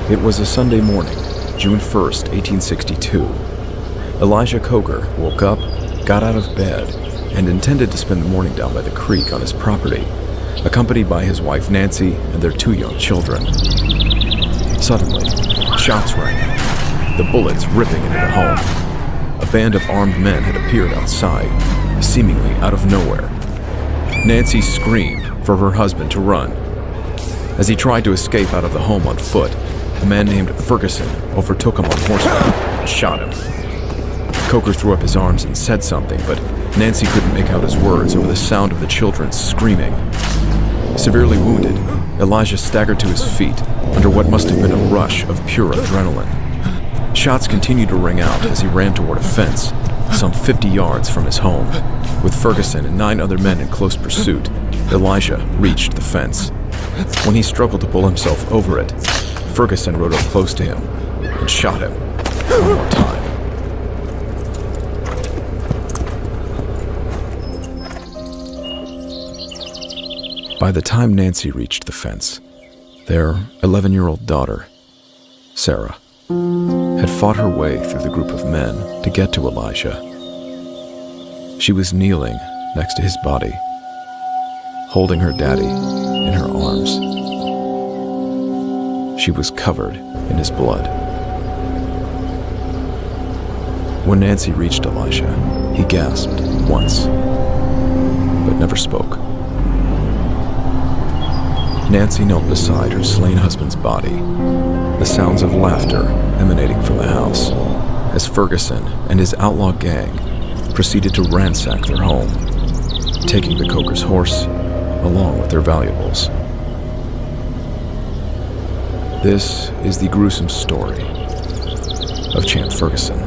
It was a Sunday morning, June 1st, 1862. Elijah Coker woke up, got out of bed, and intended to spend the morning down by the creek on his property, accompanied by his wife Nancy and their 2 young children. Suddenly, shots rang out, the bullets ripping into the home. A band of armed men had appeared outside, seemingly out of nowhere. Nancy screamed for her husband to run. As he tried to escape out of the home on foot, a man named Ferguson overtook him on horseback and shot him. Coker threw up his arms and said something, but Nancy couldn't make out his words over the sound of the children screaming. Severely wounded, Elijah staggered to his feet under what must have been a rush of pure adrenaline. Shots continued to ring out as he ran toward a fence, some 50 yards from his home. With Ferguson and 9 other men in close pursuit, Elijah reached the fence. When he struggled to pull himself over it, Ferguson rode up close to him and shot him one more time. By the time Nancy reached the fence, their 11-year-old daughter, Sarah, had fought her way through the group of men to get to Elijah. She was kneeling next to his body, holding her daddy in her arms. She was covered in his blood. When Nancy reached Elijah, he gasped once, but never spoke. Nancy knelt beside her slain husband's body, the sounds of laughter emanating from the house, as Ferguson and his outlaw gang proceeded to ransack their home, taking the Coker's horse along with their valuables. This is the gruesome story of Champ Ferguson.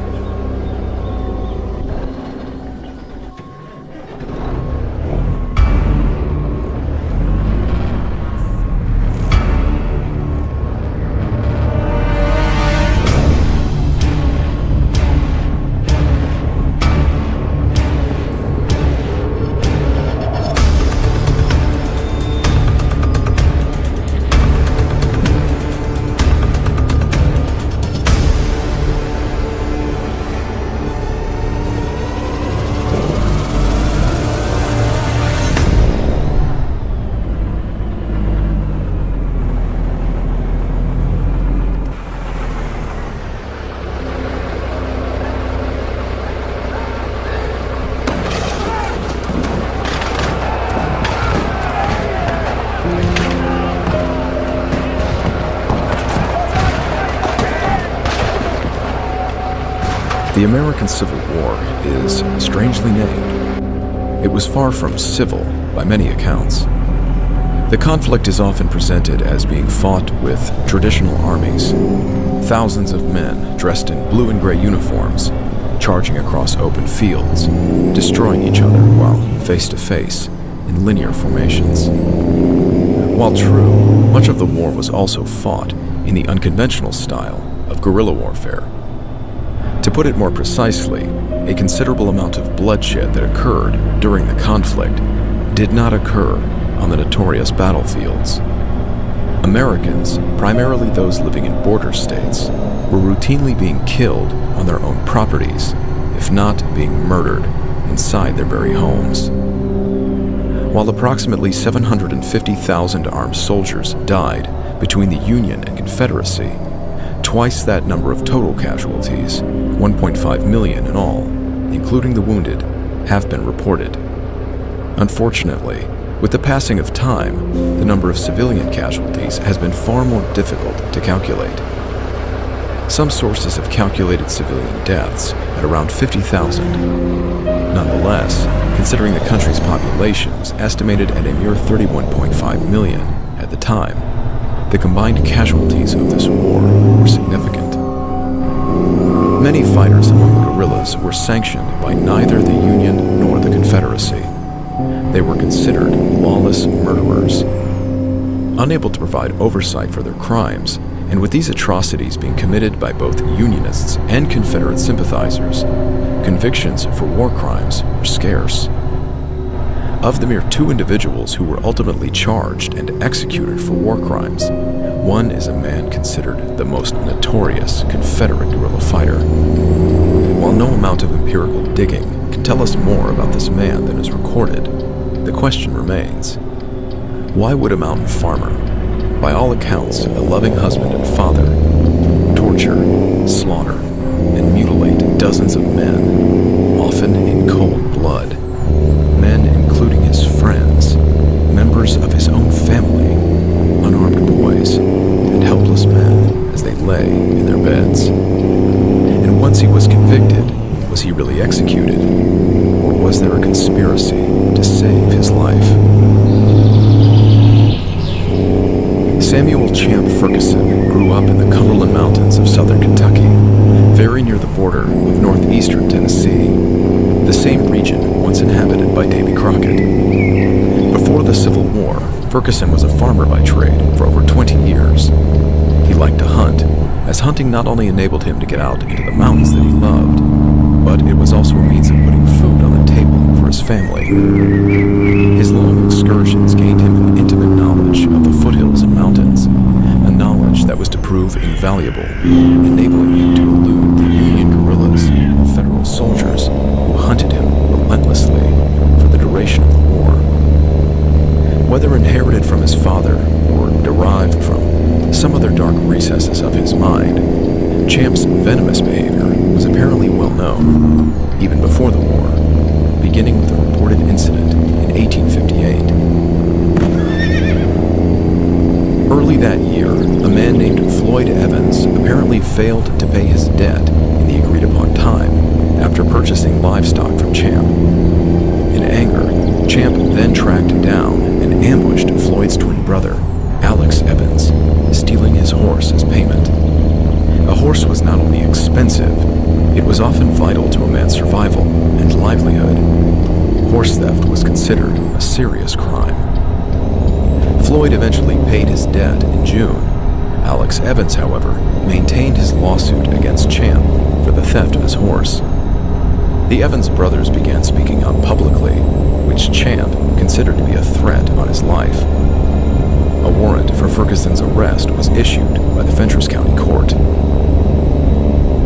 The American Civil War is strangely named. It was far from civil by many accounts. The conflict is often presented as being fought with traditional armies, thousands of men dressed in blue and gray uniforms, charging across open fields, destroying each other while face to face in linear formations. While true, much of the war was also fought in the unconventional style of guerrilla warfare. To put it more precisely, a considerable amount of bloodshed that occurred during the conflict did not occur on the notorious battlefields. Americans, primarily those living in border states, were routinely being killed on their own properties, if not being murdered inside their very homes. While approximately 750,000 armed soldiers died between the Union and Confederacy, twice that number of total casualties, 1.5 million in all, including the wounded, have been reported. Unfortunately, with the passing of time, the number of civilian casualties has been far more difficult to calculate. Some sources have calculated civilian deaths at around 50,000. Nonetheless, considering the country's population was estimated at a mere 31.5 million at the time, the combined casualties of this war were significant. Many fighters among the guerrillas were sanctioned by neither the Union nor the Confederacy. They were considered lawless murderers. Unable to provide oversight for their crimes, and with these atrocities being committed by both Unionists and Confederate sympathizers, convictions for war crimes were scarce. Of the mere 2 individuals who were ultimately charged and executed for war crimes, one is a man considered the most notorious Confederate guerrilla fighter. While no amount of empirical digging can tell us more about this man than is recorded, the question remains: why would a mountain farmer, by all accounts a loving husband and father, torture, slaughter, and mutilate dozens of men, often in cold blood? Men including his friends, members of his own family, unarmed boys, and helpless men as they lay in their beds. And once he was convicted, was he really executed? Or was there a conspiracy to save his life? Samuel Champ Ferguson grew up in the Cumberland Mountains of southern Kentucky, very near the border of northeastern Tennessee, the same region once inhabited by Davy Crockett. Before the Civil War, Ferguson was a farmer by trade for over 20 years. He liked to hunt, as hunting not only enabled him to get out into the mountains that he loved, but it was also a means of putting food on the table for his family. His long excursions gained him an intimate knowledge of the foothills and mountains, a knowledge that was to prove invaluable, enabling him to elude the Union guerrillas and federal soldiers who hunted him relentlessly for the duration of the war. Whether inherited from his father or derived from some other dark recesses of his mind, Champ's venomous behavior was apparently well known, even before the war, beginning with a reported incident in 1858. Early that year, a man named Floyd Evans apparently failed to pay his debt in the agreed-upon time after purchasing livestock from Champ. In anger, Champ then tracked down and ambushed Floyd's twin brother, Alex Evans, stealing his horse as payment. A horse was not only expensive, it was often vital to a man's survival and livelihood. Horse theft was considered a serious crime. Floyd eventually paid his debt in June. Alex Evans, however, maintained his lawsuit against Champ for the theft of his horse. The Evans brothers began speaking out publicly, which Champ considered to be a threat on his life. A warrant for Ferguson's arrest was issued by the Fentress County Court.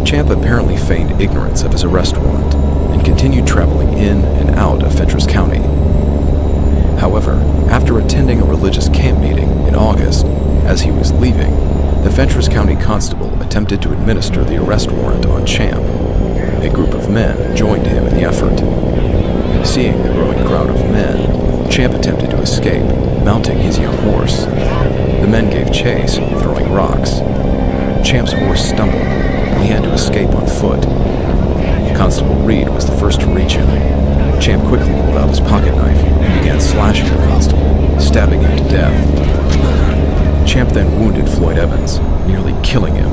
Champ apparently feigned ignorance of his arrest warrant and continued traveling in and out of Fentress County. However, after attending a religious camp meeting in August, as he was leaving, the Fentress County Constable attempted to administer the arrest warrant on Champ. A group of men joined him in the effort. Seeing the growing crowd of men, Champ attempted to escape, mounting his young horse. The men gave chase, throwing rocks. Champ's horse stumbled, and he had to escape on foot. Constable Reed was the first to reach him. Champ quickly pulled out his pocket knife and began slashing the constable, stabbing him to death. Champ then wounded Floyd Evans, nearly killing him,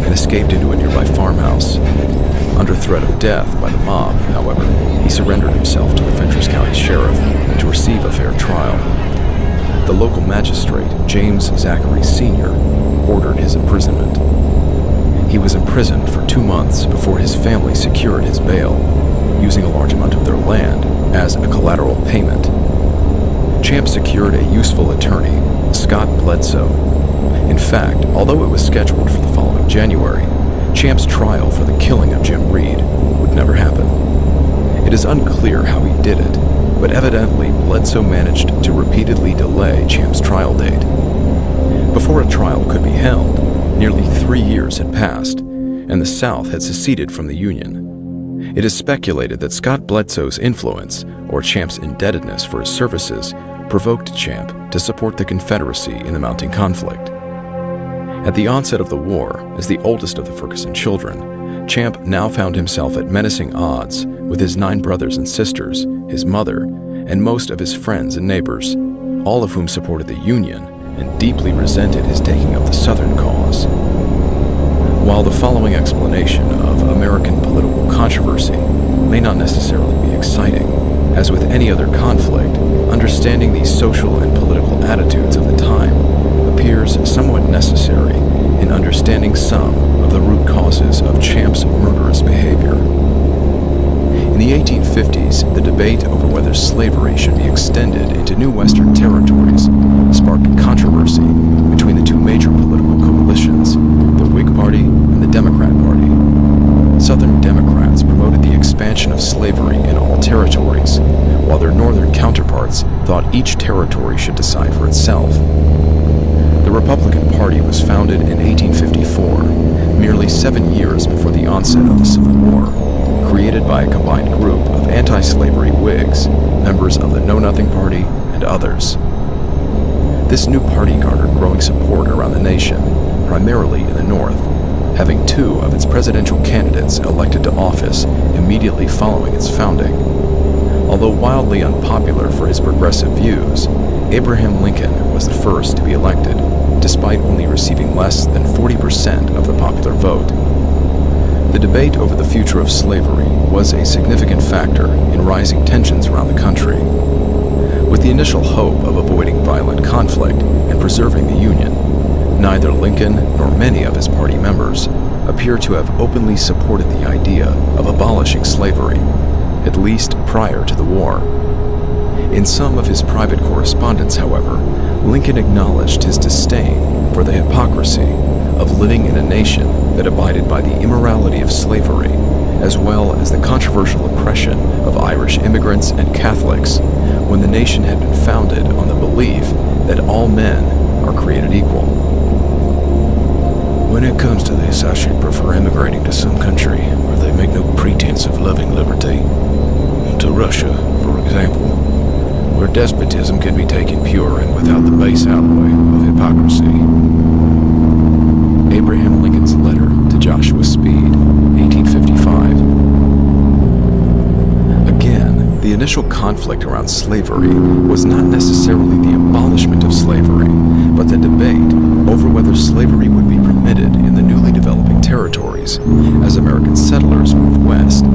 and escaped into a nearby farmhouse. Under threat of death by the mob, however, he surrendered himself to the Fentress County Sheriff to receive a fair trial. The local magistrate, James Zachary Sr., ordered his imprisonment. He was imprisoned for 2 months before his family secured his bail, using a large amount of their land as a collateral payment. Champ secured a useful attorney, Scott Bledsoe. In fact, although it was scheduled for the following January, Champ's trial for the killing of Jim Reed would never happen. It is unclear how he did it, but evidently Bledsoe managed to repeatedly delay Champ's trial date. Before a trial could be held, nearly 3 years had passed, and the South had seceded from the Union. It is speculated that Scott Bledsoe's influence, or Champ's indebtedness for his services, provoked Champ to support the Confederacy in the mounting conflict. At the onset of the war, as the oldest of the Ferguson children, Champ now found himself at menacing odds with his 9 brothers and sisters, his mother, and most of his friends and neighbors, all of whom supported the Union and deeply resented his taking up the Southern cause. While the following explanation of American political controversy may not necessarily be exciting, as with any other conflict, understanding the social and political attitudes of the time appears somewhat necessary in understanding some of the root causes of Champ's murderous behavior. In the 1850s, the debate over whether slavery should be extended into new Western territories sparked controversy between the two major political coalitions, the Whig Party and the Democrat Party. Southern Democrats promoted the expansion of slavery in all territories, while their northern counterparts thought each territory should decide for itself. The Republican Party was founded in 1854, merely 7 years before the onset of the Civil War, created by a combined group of anti-slavery Whigs, members of the Know-Nothing Party, and others. This new party garnered growing support around the nation, primarily in the North, having 2 of its presidential candidates elected to office immediately following its founding. Although wildly unpopular for his progressive views, Abraham Lincoln was the first to be elected, despite only receiving less than 40% of the popular vote. The debate over the future of slavery was a significant factor in rising tensions around the country. With the initial hope of avoiding violent conflict and preserving the Union, neither Lincoln nor many of his party members appear to have openly supported the idea of abolishing slavery, at least prior to the war. In some of his private correspondence, however, Lincoln acknowledged his disdain for the hypocrisy of living in a nation that abided by the immorality of slavery, as well as the controversial oppression of Irish immigrants and Catholics, when the nation had been founded on the belief that all men are created equal. When it comes to this, I should prefer immigrating to some country where they make no pretense of loving liberty. To Russia, for example, where despotism can be taken pure and without the base alloy of hypocrisy. Abraham Lincoln's letter to Joshua Speed, 1855. Again, the initial conflict around slavery was not necessarily the abolishment of slavery, but the debate over whether slavery would be permitted in the newly developing territories as American settlers moved west,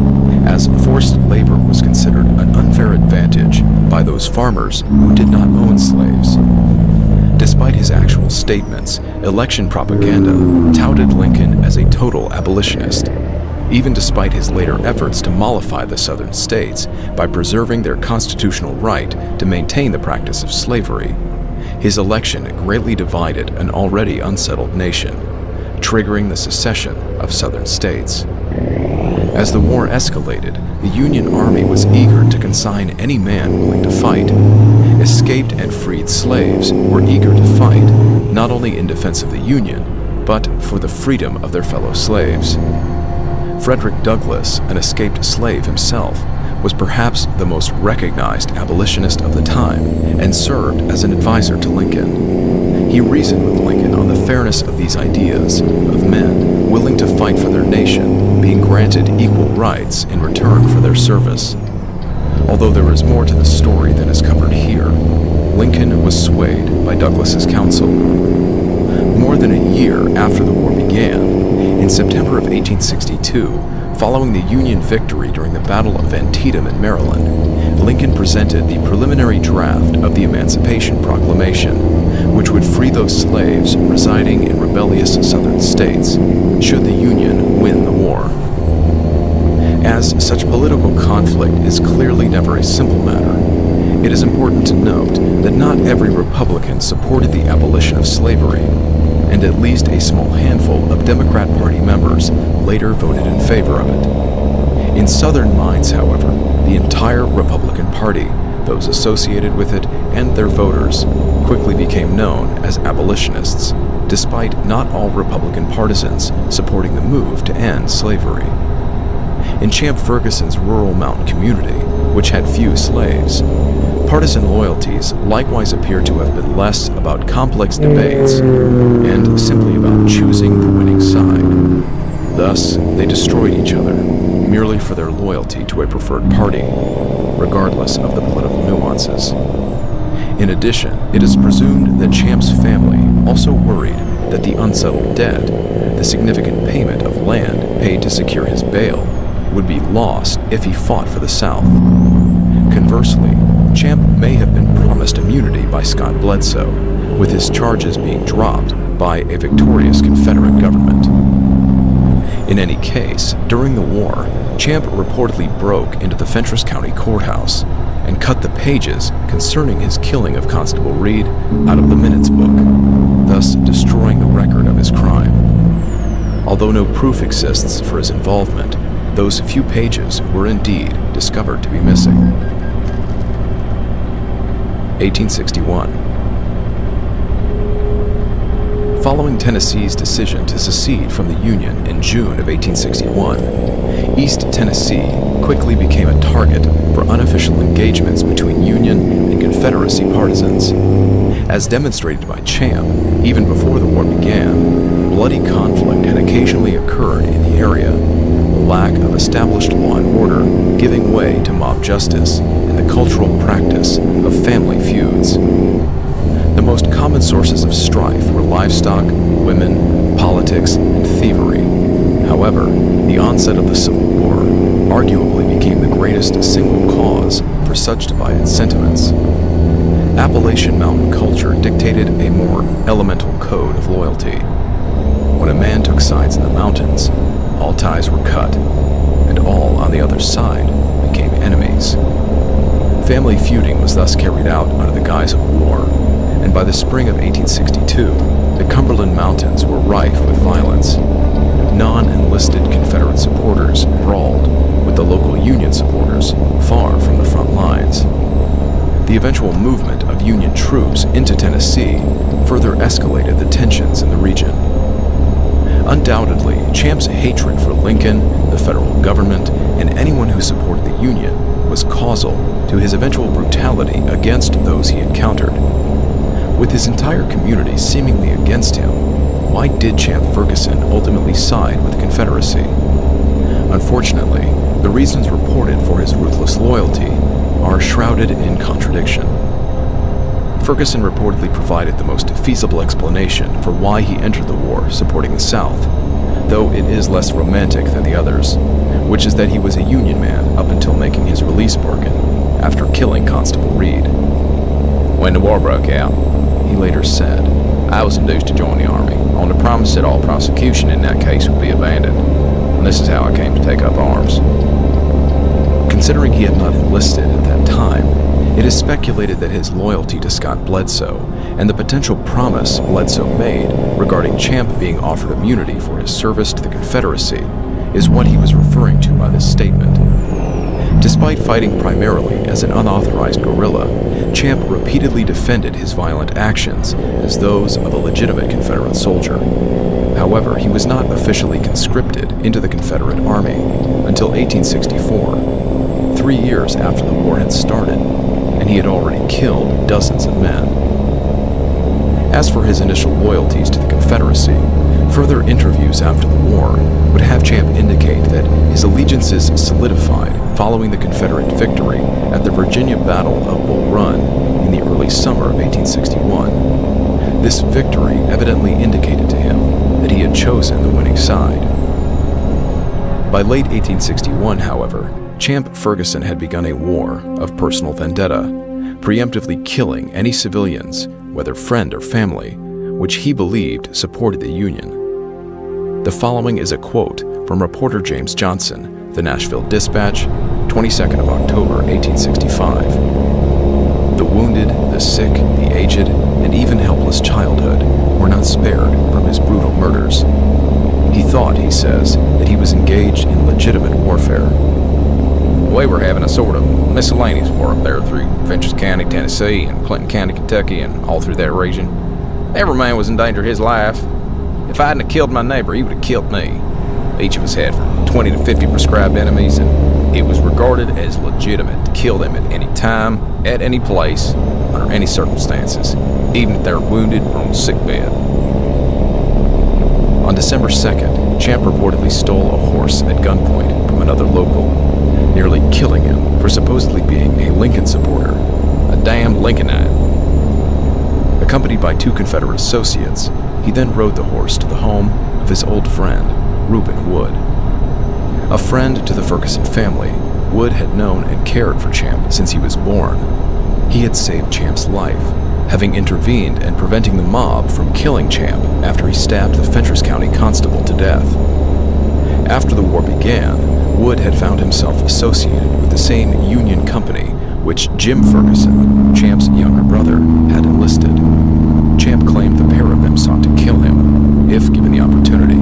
as forced labor was considered an unfair advantage by those farmers who did not own slaves. Despite his actual statements, election propaganda touted Lincoln as a total abolitionist, even despite his later efforts to mollify the southern states by preserving their constitutional right to maintain the practice of slavery. His election greatly divided an already unsettled nation, triggering the secession of southern states. As the war escalated, the Union Army was eager to consign any man willing to fight. Escaped and freed slaves were eager to fight, not only in defense of the Union, but for the freedom of their fellow slaves. Frederick Douglass, an escaped slave himself, was perhaps the most recognized abolitionist of the time and served as an advisor to Lincoln. He reasoned with Lincoln on the fairness of these ideas of men willing to fight for their nation being granted equal rights in return for their service. Although there is more to the story than is covered here, Lincoln was swayed by Douglass's counsel. More than a year after the war began, in September of 1862, following the Union victory during the Battle of Antietam in Maryland, Lincoln presented the preliminary draft of the Emancipation Proclamation, which would free those slaves residing in rebellious southern states, should the Union win the war. As such political conflict is clearly never a simple matter, it is important to note that not every Republican supported the abolition of slavery, and at least a small handful of Democrat Party members later voted in favor of it. In Southern minds, however, the entire Republican Party, those associated with it, and their voters quickly became known as abolitionists, despite not all Republican partisans supporting the move to end slavery. In Champ Ferguson's rural mountain community, which had few slaves, partisan loyalties likewise appear to have been less about complex debates and simply about choosing the winning side. Thus, they destroyed each other merely for their loyalty to a preferred party, regardless of the political nuances. In addition, it is presumed that Champ's family also worried that the unsettled debt, the significant payment of land paid to secure his bail, would be lost if he fought for the South. Conversely, Champ may have been promised immunity by Scott Bledsoe, with his charges being dropped by a victorious Confederate government. In any case, during the war, Champ reportedly broke into the Fentress County Courthouse and cut the pages concerning his killing of Constable Reed out of the minutes book, thus destroying the record of his crime. Although no proof exists for his involvement, those few pages were indeed discovered to be missing. 1861. Following Tennessee's decision to secede from the Union in June of 1861, East Tennessee quickly became a target for unofficial engagements between Union and Confederacy partisans. As demonstrated by Champ, even before the war began, bloody conflict had occasionally occurred in the area, the lack of established law and order giving way to mob justice and the cultural practice of family feuds. The most common sources of strife were livestock, women, politics, and thievery. However, the onset of the Civil War arguably became the greatest single cause for such divided sentiments. Appalachian mountain culture dictated a more elemental code of loyalty. When a man took sides in the mountains, all ties were cut, and all on the other side became enemies. Family feuding was thus carried out under the guise of war, and by the spring of 1862, the Cumberland Mountains were rife with violence. Non-enlisted Confederate supporters brawled with the local Union supporters far from the front lines. The eventual movement of Union troops into Tennessee further escalated the tensions in the region. Undoubtedly, Champ's hatred for Lincoln, the federal government, and anyone who supported the Union was causal to his eventual brutality against those he encountered. With his entire community seemingly against him, why did Champ Ferguson ultimately side with the Confederacy? Unfortunately, the reasons reported for his ruthless loyalty are shrouded in contradiction. Ferguson reportedly provided the most feasible explanation for why he entered the war supporting the South, though it is less romantic than the others, which is that he was a Union man up until making his release bargain after killing Constable Reed. When the war broke out, he later said, I was induced to join the Army on the promise that all prosecution in that case would be abandoned, and this is how I came to take up arms. Considering he had not enlisted at that time, it is speculated that his loyalty to Scott Bledsoe and the potential promise Bledsoe made regarding Champ being offered immunity for his service to the Confederacy is what he was referring to by this statement. Despite fighting primarily as an unauthorized guerrilla, Champ repeatedly defended his violent actions as those of a legitimate Confederate soldier. However, he was not officially conscripted into the Confederate Army until 1864, 3 years after the war had started, and he had already killed dozens of men. As for his initial loyalties to the Confederacy, further interviews after the war would have Champ indicate that his allegiances solidified following the Confederate victory at the Virginia Battle of Bull Run in the early summer of 1861. This victory evidently indicated to him that he had chosen the winning side. By late 1861, however, Champ Ferguson had begun a war of personal vendetta, preemptively killing any civilians, whether friend or family, which he believed supported the Union. The following is a quote from reporter James Johnson, The Nashville Dispatch, 22nd of October, 1865. The wounded, the sick, the aged, and even helpless childhood were not spared from his brutal murders. He thought, he says, that he was engaged in legitimate warfare. We were having a sort of miscellaneous war up there through Fentress County, Tennessee, and Clinton County, Kentucky, and all through that region. Every man was in danger of his life. If I hadn't have killed my neighbor, he would have killed me. Each of us had from 20 to 50 prescribed enemies, and it was regarded as legitimate to kill them at any time, at any place, under any circumstances, even if they were wounded or on a sick bed. On December 2nd, Champ reportedly stole a horse at gunpoint from another local, nearly killing him for supposedly being a Lincoln supporter, a damned Lincolnite. Accompanied by 2 Confederate associates, he then rode the horse to the home of his old friend, Reuben Wood. A friend to the Ferguson family, Wood had known and cared for Champ since he was born. He had saved Champ's life, having intervened and preventing the mob from killing Champ after he stabbed the Fentress County constable to death. After the war began, Wood had found himself associated with the same Union company which Jim Ferguson, Champ's younger brother, had enlisted. Champ claimed the pair of them sought to kill him, if given the opportunity.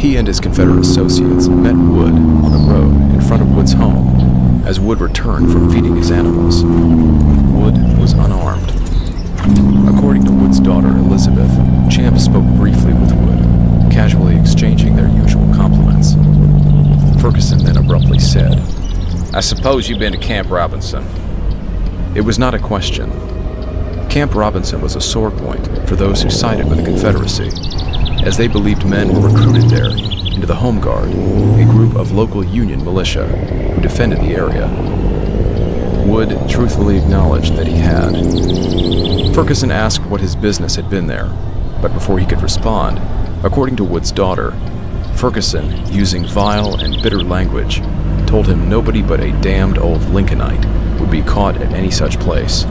He and his Confederate associates met Wood on the road in front of Wood's home as Wood returned from feeding his animals. Wood was unarmed. According to Wood's daughter, Elizabeth, Champ spoke briefly with Wood, casually exchanging their usual compliments. Ferguson then abruptly said, I suppose you've been to Camp Robinson. It was not a question. Camp Robinson was a sore point for those who sided with the Confederacy, as they believed men were recruited there into the Home Guard, a group of local Union militia who defended the area. Wood truthfully acknowledged that he had. Ferguson asked what his business had been there, but before he could respond, according to Wood's daughter, Ferguson, using vile and bitter language, told him nobody but a damned old Lincolnite would be caught at any such place.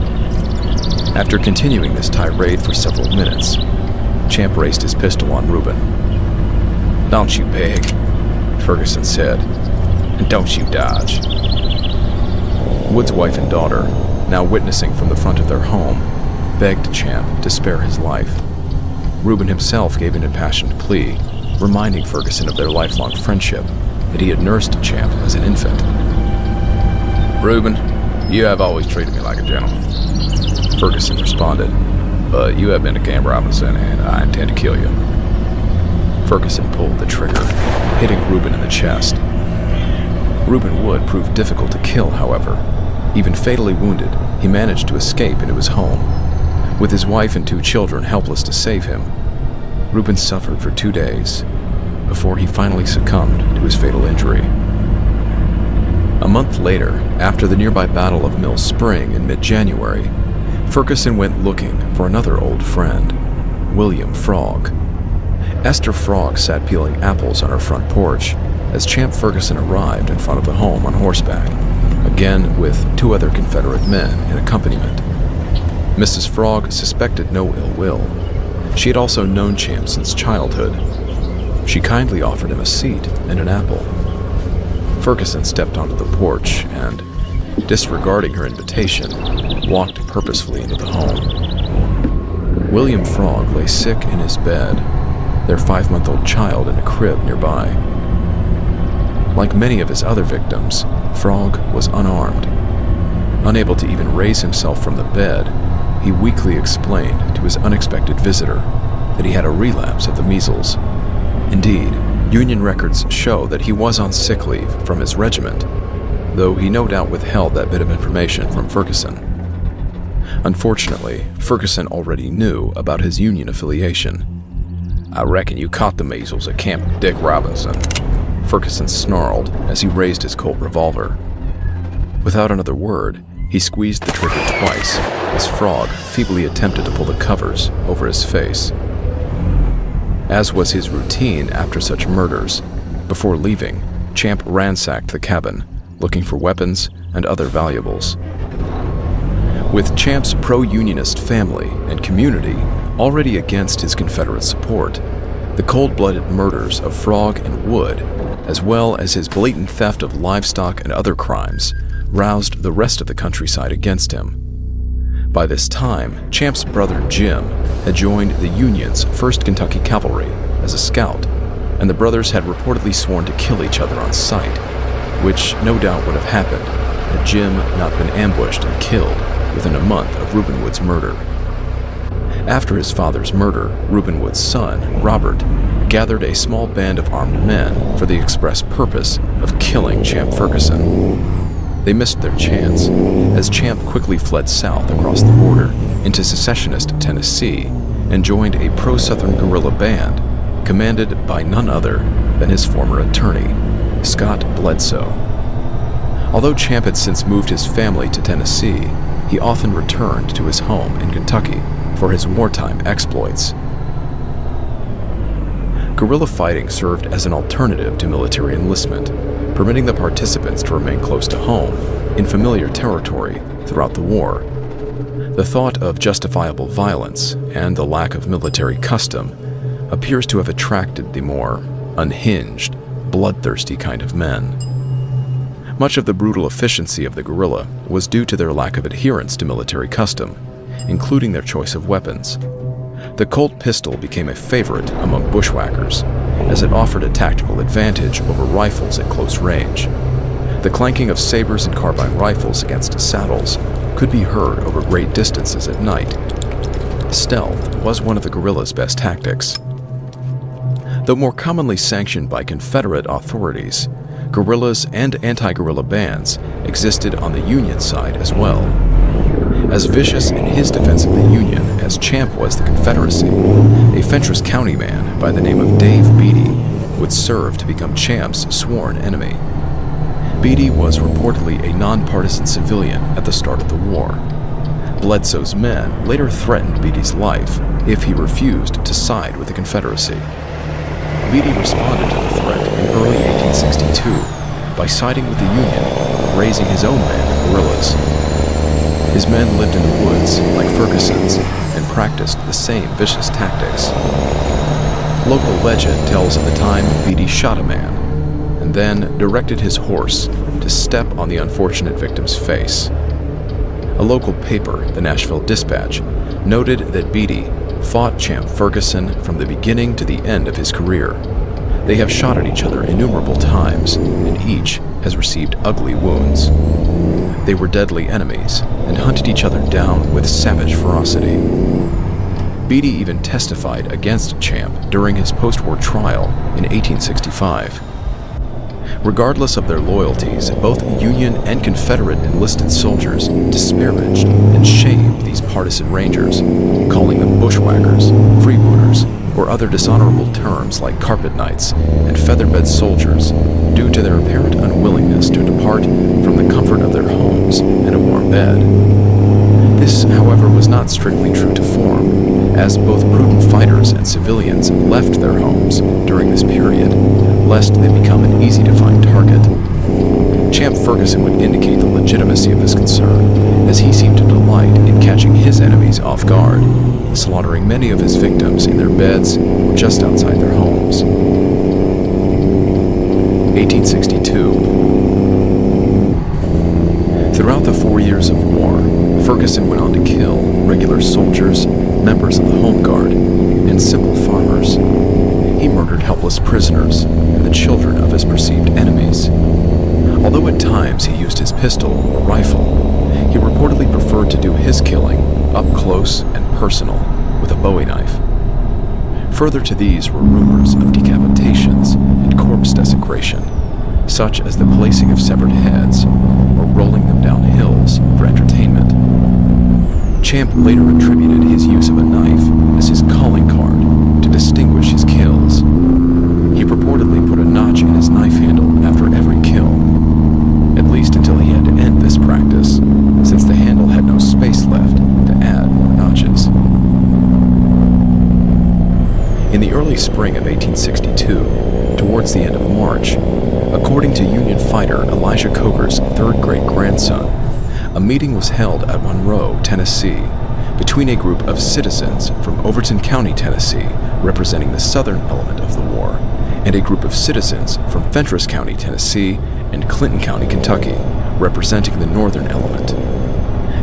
After continuing this tirade for several minutes, Champ raised his pistol on Reuben. Don't you beg, Ferguson said, and don't you dodge. Wood's wife and daughter, now witnessing from the front of their home, begged Champ to spare his life. Reuben himself gave an impassioned plea, reminding Ferguson of their lifelong friendship, that he had nursed Champ as an infant. Reuben, you have always treated me like a gentleman, Ferguson responded. but you have been to Camp Robinson and I intend to kill you. Ferguson pulled the trigger, hitting Reuben in the chest. Reuben Wood proved difficult to kill, however. Even fatally wounded, he managed to escape into his home, with his wife and 2 children helpless to save him. Reuben suffered for 2 days, before he finally succumbed to his fatal injury. A month later, after the nearby Battle of Mill Spring in mid-January, Ferguson went looking for another old friend, William Frog. Esther Frog sat peeling apples on her front porch as Champ Ferguson arrived in front of the home on horseback, again with 2 other Confederate men in accompaniment. Mrs. Frog suspected no ill will. She had also known Champ since childhood. She kindly offered him a seat and an apple. Ferguson stepped onto the porch and, disregarding her invitation, walked purposefully into the home. William Frog lay sick in his bed, their 5-month-old child in a crib nearby. Like many of his other victims, Frog was unarmed. Unable to even raise himself from the bed, he weakly explained to his unexpected visitor that he had a relapse of the measles. Indeed, Union records show that he was on sick leave from his regiment, though he no doubt withheld that bit of information from Ferguson. Unfortunately, Ferguson already knew about his Union affiliation. I reckon you caught the measles at Camp Dick Robinson, Ferguson snarled as he raised his Colt revolver. Without another word, he squeezed the trigger twice as Frog feebly attempted to pull the covers over his face. As was his routine after such murders, before leaving, Champ ransacked the cabin, looking for weapons and other valuables. With Champ's pro-Unionist family and community already against his Confederate support, the cold-blooded murders of Frog and Wood, as well as his blatant theft of livestock and other crimes, roused the rest of the countryside against him. By this time, Champ's brother Jim had joined the Union's 1st Kentucky Cavalry as a scout, and the brothers had reportedly sworn to kill each other on sight, which no doubt would have happened had Jim not been ambushed and killed within a month of Reuben Wood's murder. After his father's murder, Reuben Wood's son, Robert, gathered a small band of armed men for the express purpose of killing Champ Ferguson. They missed their chance, as Champ quickly fled south across the border into secessionist Tennessee and joined a pro-Southern guerrilla band commanded by none other than his former attorney, Scott Bledsoe. Although Champ had since moved his family to Tennessee, he often returned to his home in Kentucky for his wartime exploits. Guerrilla fighting served as an alternative to military enlistment, permitting the participants to remain close to home, in familiar territory, throughout the war. The thought of justifiable violence and the lack of military custom appears to have attracted the more unhinged bloodthirsty kind of men. Much of the brutal efficiency of the guerrilla was due to their lack of adherence to military custom, including their choice of weapons. The Colt pistol became a favorite among bushwhackers, as it offered a tactical advantage over rifles at close range. The clanking of sabers and carbine rifles against saddles could be heard over great distances at night. Stealth was one of the guerrillas' best tactics. Though more commonly sanctioned by Confederate authorities, guerrillas and anti-guerrilla bands existed on the Union side as well. As vicious in his defense of the Union as Champ was the Confederacy, a Fentress County man by the name of Dave Beatty would serve to become Champ's sworn enemy. Beatty was reportedly a nonpartisan civilian at the start of the war. Bledsoe's men later threatened Beatty's life if he refused to side with the Confederacy. Beatty responded to the threat in early 1862 by siding with the Union, raising his own band of guerrillas. His men lived in the woods, like Ferguson's, and practiced the same vicious tactics. Local legend tells of the time Beatty shot a man, and then directed his horse to step on the unfortunate victim's face. A local paper, the Nashville Dispatch, noted that Beatty fought Champ Ferguson from the beginning to the end of his career. They have shot at each other innumerable times, and each has received ugly wounds. They were deadly enemies and hunted each other down with savage ferocity. Beatty even testified against Champ during his post-war trial in 1865. Regardless of their loyalties, both Union and Confederate enlisted soldiers disparaged and shamed these partisan rangers, calling them bushwhackers, freebooters, or other dishonorable terms like carpet knights and featherbed soldiers, due to their apparent unwillingness to depart from the comfort of their homes and a warm bed. This, however, was not strictly true to form, as both prudent fighters and civilians left their homes during this period, lest they become an easy-to-find target. Champ Ferguson would indicate the legitimacy of this concern, as he seemed to delight in catching his enemies off guard, slaughtering many of his victims in their beds or just outside their homes. 1862. Throughout the 4 years of war, Ferguson went on to kill regular soldiers, members of the Home Guard, and simple farmers. He murdered helpless prisoners and the children of his perceived enemies. Although at times he used his pistol or rifle, he reportedly preferred to do his killing up close and personal with a Bowie knife. Further to these were rumors of decapitations and corpse desecration, such as the placing of severed heads or rolling them down hills for entertainment. Champ later attributed his use of a knife as his calling card to distinguish his kills. He purportedly put a notch in his knife handle after every kill, at least until he had to end this practice, since the handle had no space left to add more notches. In the early spring of 1862, towards the end of March, according to Union fighter Elijah Coger's third great-grandson, a meeting was held at Monroe, Tennessee, between a group of citizens from Overton County, Tennessee, representing the southern element of the war, and a group of citizens from Fentress County, Tennessee, and Clinton County, Kentucky, representing the northern element.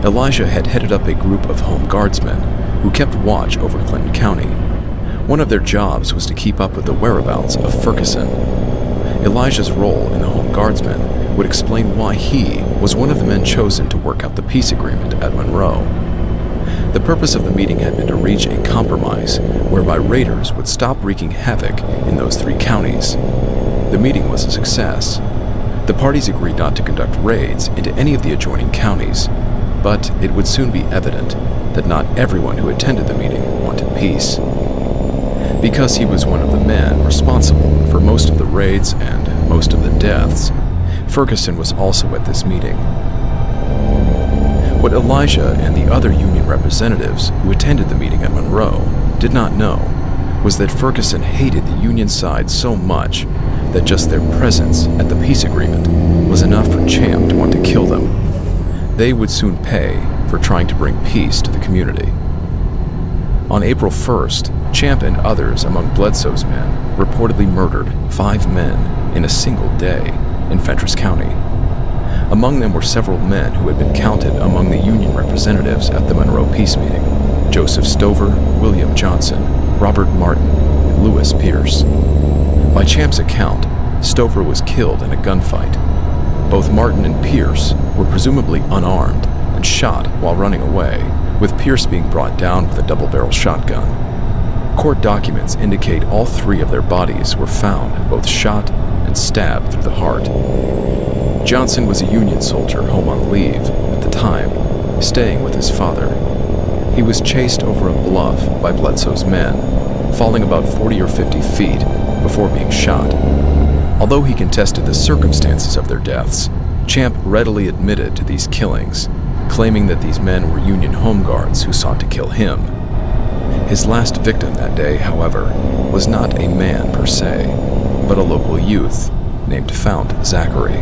Elijah had headed up a group of Home Guardsmen who kept watch over Clinton County. One of their jobs was to keep up with the whereabouts of Ferguson. Elijah's role in the Home Guardsmen would explain why he was one of the men chosen to work out the peace agreement at Monroe. The purpose of the meeting had been to reach a compromise whereby raiders would stop wreaking havoc in those three counties. The meeting was a success. The parties agreed not to conduct raids into any of the adjoining counties, but it would soon be evident that not everyone who attended the meeting wanted peace. Because he was one of the men responsible for most of the raids and most of the deaths, Ferguson was also at this meeting. What Elijah and the other Union representatives who attended the meeting at Monroe did not know was that Ferguson hated the Union side so much that just their presence at the peace agreement was enough for Champ to want to kill them. They would soon pay for trying to bring peace to the community. On April 1st, Champ and others among Bledsoe's men reportedly murdered 5 men in a single day in Fentress County. Among them were several men who had been counted among the Union representatives at the Monroe Peace meeting: Joseph Stover, William Johnson, Robert Martin, and Lewis Pierce. By Champ's account, Stover was killed in a gunfight. Both Martin and Pierce were presumably unarmed and shot while running away, with Pierce being brought down with a double-barrel shotgun. Court documents indicate all 3 of their bodies were found both shot and stabbed through the heart. Johnson was a Union soldier home on leave at the time, staying with his father. He was chased over a bluff by Bledsoe's men, falling about 40 or 50 feet before being shot. Although he contested the circumstances of their deaths, Champ readily admitted to these killings, claiming that these men were Union home guards who sought to kill him. His last victim that day, however, was not a man per se, but a local youth named Fount Zachary.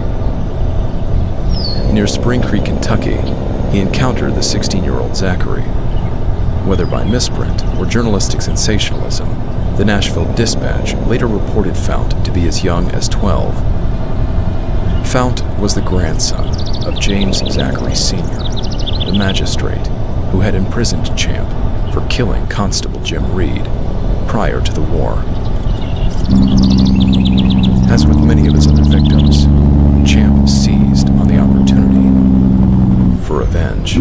Near Spring Creek, Kentucky, he encountered the 16-year-old Zachary. Whether by misprint or journalistic sensationalism, the Nashville Dispatch later reported Fount to be as young as 12. Fount was the grandson of James Zachary Sr., the magistrate who had imprisoned Champ for killing Constable Jim Reed prior to the war. As with many of his other victims, Champ seized on the opportunity for revenge.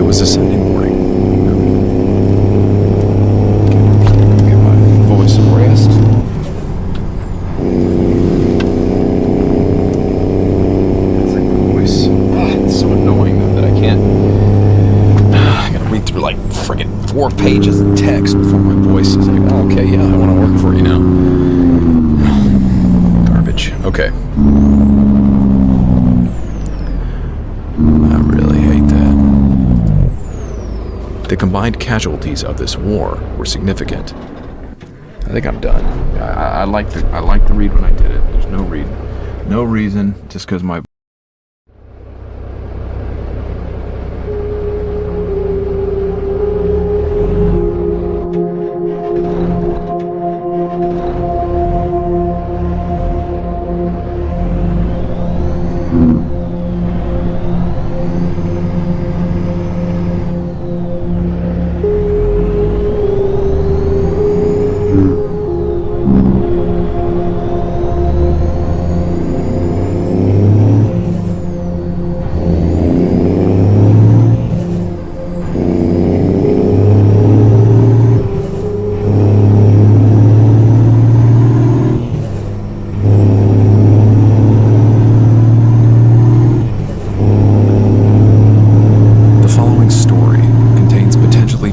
was a Sunday morning. Get my voice some rest. It's so annoying that I can't. I gotta read through like friggin' 4 pages of text before my voice is like, oh, okay, yeah, I want to work for you now. Garbage. Okay. I really hate that. The combined casualties of this war were significant. I think I'm done. I like to read when I did it. There's no reason, just because my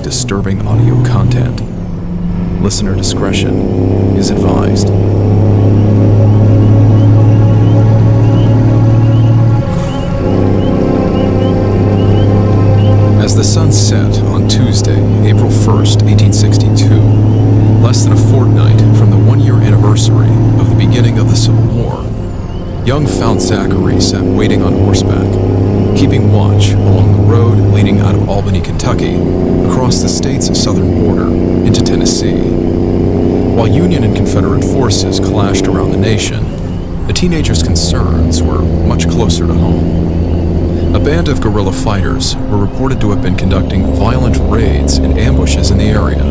disturbing audio content. Listener discretion is advised. As the sun set on Tuesday, April 1st, 1862, less than a fortnight from the one-year anniversary of the beginning of the Civil War, young Fount Zachary sat waiting on horseback, keeping watch along the road leading out of Albany, Kentucky, across the state's southern border into Tennessee. While Union and Confederate forces clashed around the nation, the teenager's concerns were much closer to home. A band of guerrilla fighters were reported to have been conducting violent raids and ambushes in the area.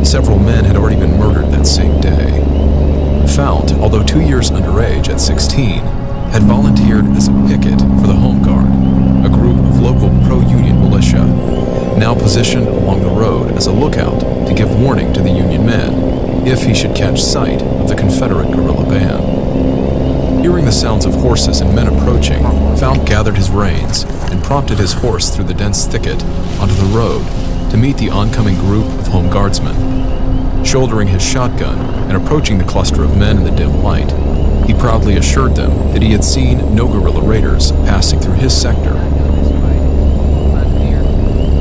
Several men had already been murdered that same day. Fount, although 2 years underage at 16, had volunteered as a picket for the Home Guard, a group of local pro-Union militia, now positioned along the road as a lookout to give warning to the Union men if he should catch sight of the Confederate guerrilla band. Hearing the sounds of horses and men approaching, Fount gathered his reins and prompted his horse through the dense thicket onto the road to meet the oncoming group of Home Guardsmen. Shouldering his shotgun and approaching the cluster of men in the dim light, he proudly assured them that he had seen no guerrilla raiders passing through his sector.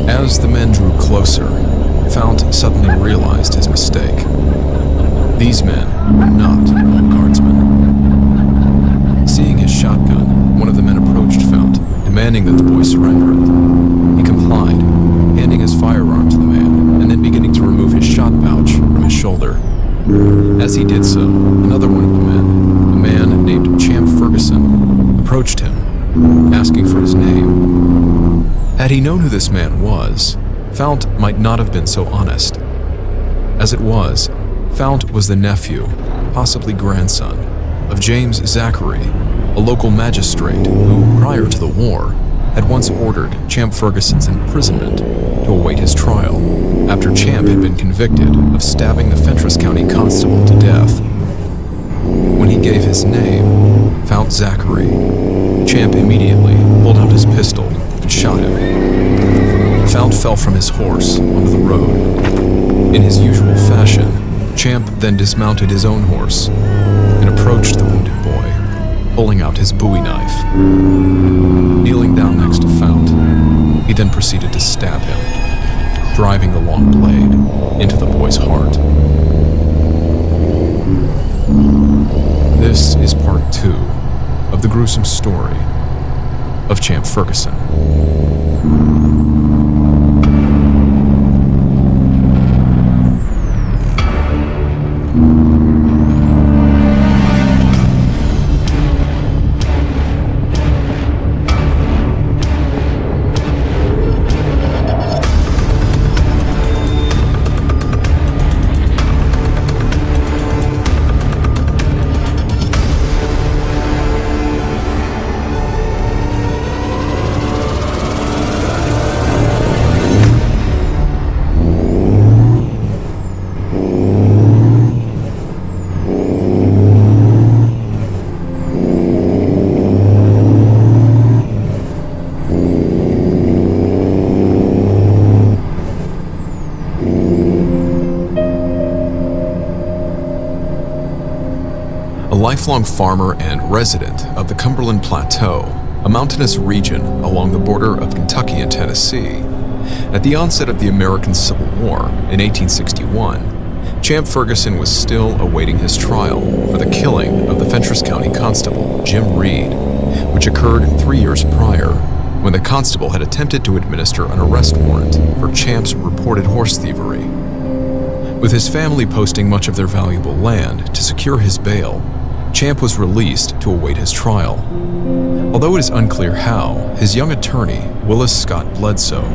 As the men drew closer, Fount suddenly realized his mistake. These men were not Home Guardsmen. Seeing his shotgun, one of the men approached Fount, demanding that the boy surrender it. He complied, handing his firearm to the man, and then beginning to remove his shot pouch from his shoulder. As he did so, another one of the men, a man named Champ Ferguson, approached him, asking for his name. Had he known who this man was, Fount might not have been so honest. As it was, Fount was the nephew, possibly grandson, of James Zachary, a local magistrate who, prior to the war, had once ordered Champ Ferguson's imprisonment to await his trial after Champ had been convicted of stabbing the Fentress County constable to death. When he gave his name, Fount Zachary, Champ immediately pulled out his pistol and shot him. Fount fell from his horse onto the road. In his usual fashion, Champ then dismounted his own horse and approached the wounded boy, pulling out his Bowie knife. Kneeling down next to Fount, he then proceeded to stab him, driving the long blade into the boy's heart. This is part 2 of the gruesome story of Champ Ferguson. A lifelong farmer and resident of the Cumberland Plateau, a mountainous region along the border of Kentucky and Tennessee, at the onset of the American Civil War in 1861, Champ Ferguson was still awaiting his trial for the killing of the Fentress County Constable, Jim Reed, which occurred 3 years prior, when the constable had attempted to administer an arrest warrant for Champ's reported horse thievery. With his family posting much of their valuable land to secure his bail, Champ was released to await his trial. Although it is unclear how, his young attorney, Willis Scott Bledsoe,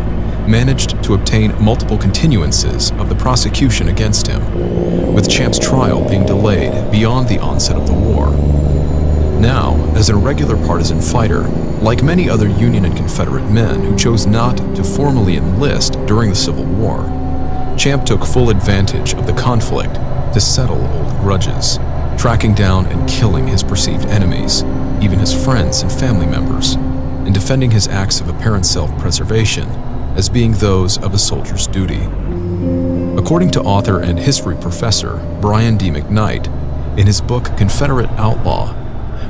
managed to obtain multiple continuances of the prosecution against him, with Champ's trial being delayed beyond the onset of the war. Now, as an irregular partisan fighter, like many other Union and Confederate men who chose not to formally enlist during the Civil War, Champ took full advantage of the conflict to settle old grudges, tracking down and killing his perceived enemies, even his friends and family members, and defending his acts of apparent self-preservation as being those of a soldier's duty. According to author and history professor Brian D. McKnight, in his book Confederate Outlaw,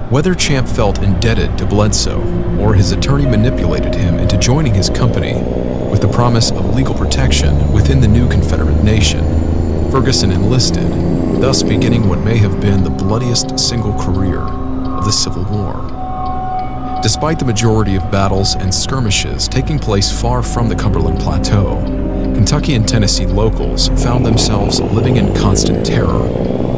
whether Champ felt indebted to Bledsoe or his attorney manipulated him into joining his company with the promise of legal protection within the new Confederate nation Ferguson enlisted, thus beginning what may have been the bloodiest single career of the Civil War. Despite the majority of battles and skirmishes taking place far from the Cumberland Plateau, Kentucky and Tennessee locals found themselves living in constant terror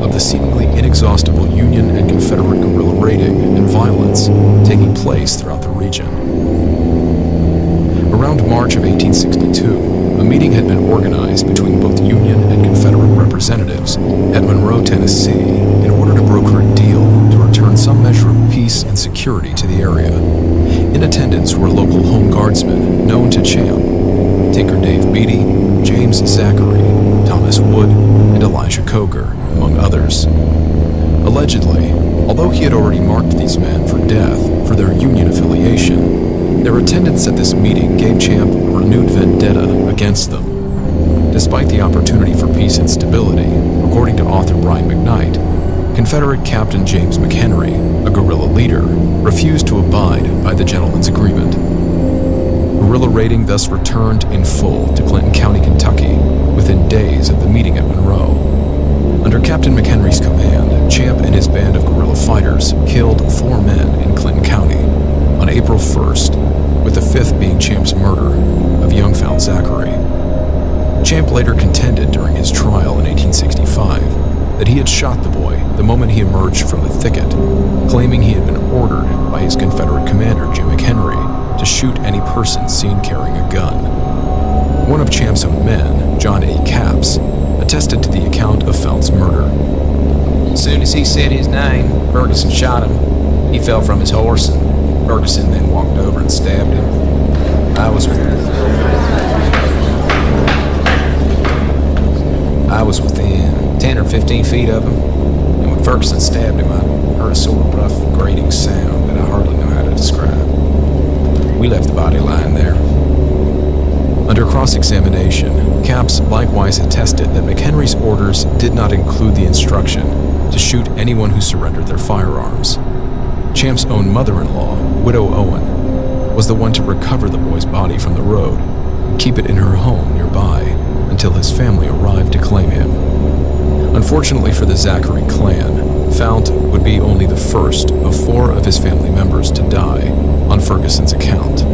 of the seemingly inexhaustible Union and Confederate guerrilla raiding and violence taking place throughout the region. Around March of 1862, a meeting had been organized between both Union and Confederate representatives at Monroe, Tennessee, in order to broker a deal to return some measure of peace and security to the area. In attendance were local home guardsmen known to Champ, Tinker Dave Beatty, James Zachary, Thomas Wood, and Elijah Coger, among others. Allegedly, although he had already marked these men for death for their Union affiliation, their attendance at this meeting gave Champ a renewed vendetta against them. Despite the opportunity for peace and stability, according to author Brian McKnight, Confederate Captain James McHenry, a guerrilla leader, refused to abide by the gentleman's agreement. Guerrilla raiding thus returned in full to Clinton County, Kentucky, within days of the meeting at Monroe. Under Captain McHenry's command, Champ and his band of guerrilla fighters killed 4 men in Clinton County on April 1st, with the 5th being Champ's murder of young Found Zachary. Champ later contended during his trial in 1865 that he had shot the boy the moment he emerged from the thicket, claiming he had been ordered by his Confederate commander, Jim McHenry, to shoot any person seen carrying a gun. One of Champ's own men, John A. Capps, attested to the account of Found's murder. As soon as he said his name, Ferguson shot him. He fell from his horse, and Ferguson then walked over and stabbed him. I was within 10 or 15 feet of him, and when Ferguson stabbed him, I heard a sort of rough, grating sound that I hardly know how to describe. We left the body lying there. Under cross-examination, Capps likewise attested that McHenry's orders did not include the instruction to shoot anyone who surrendered their firearms. Champ's own mother-in-law, Widow Owen, was the one to recover the boy's body from the road and keep it in her home nearby until his family arrived to claim him. Unfortunately for the Zachary clan, Fount would be only the first of 4 of his family members to die on Ferguson's account.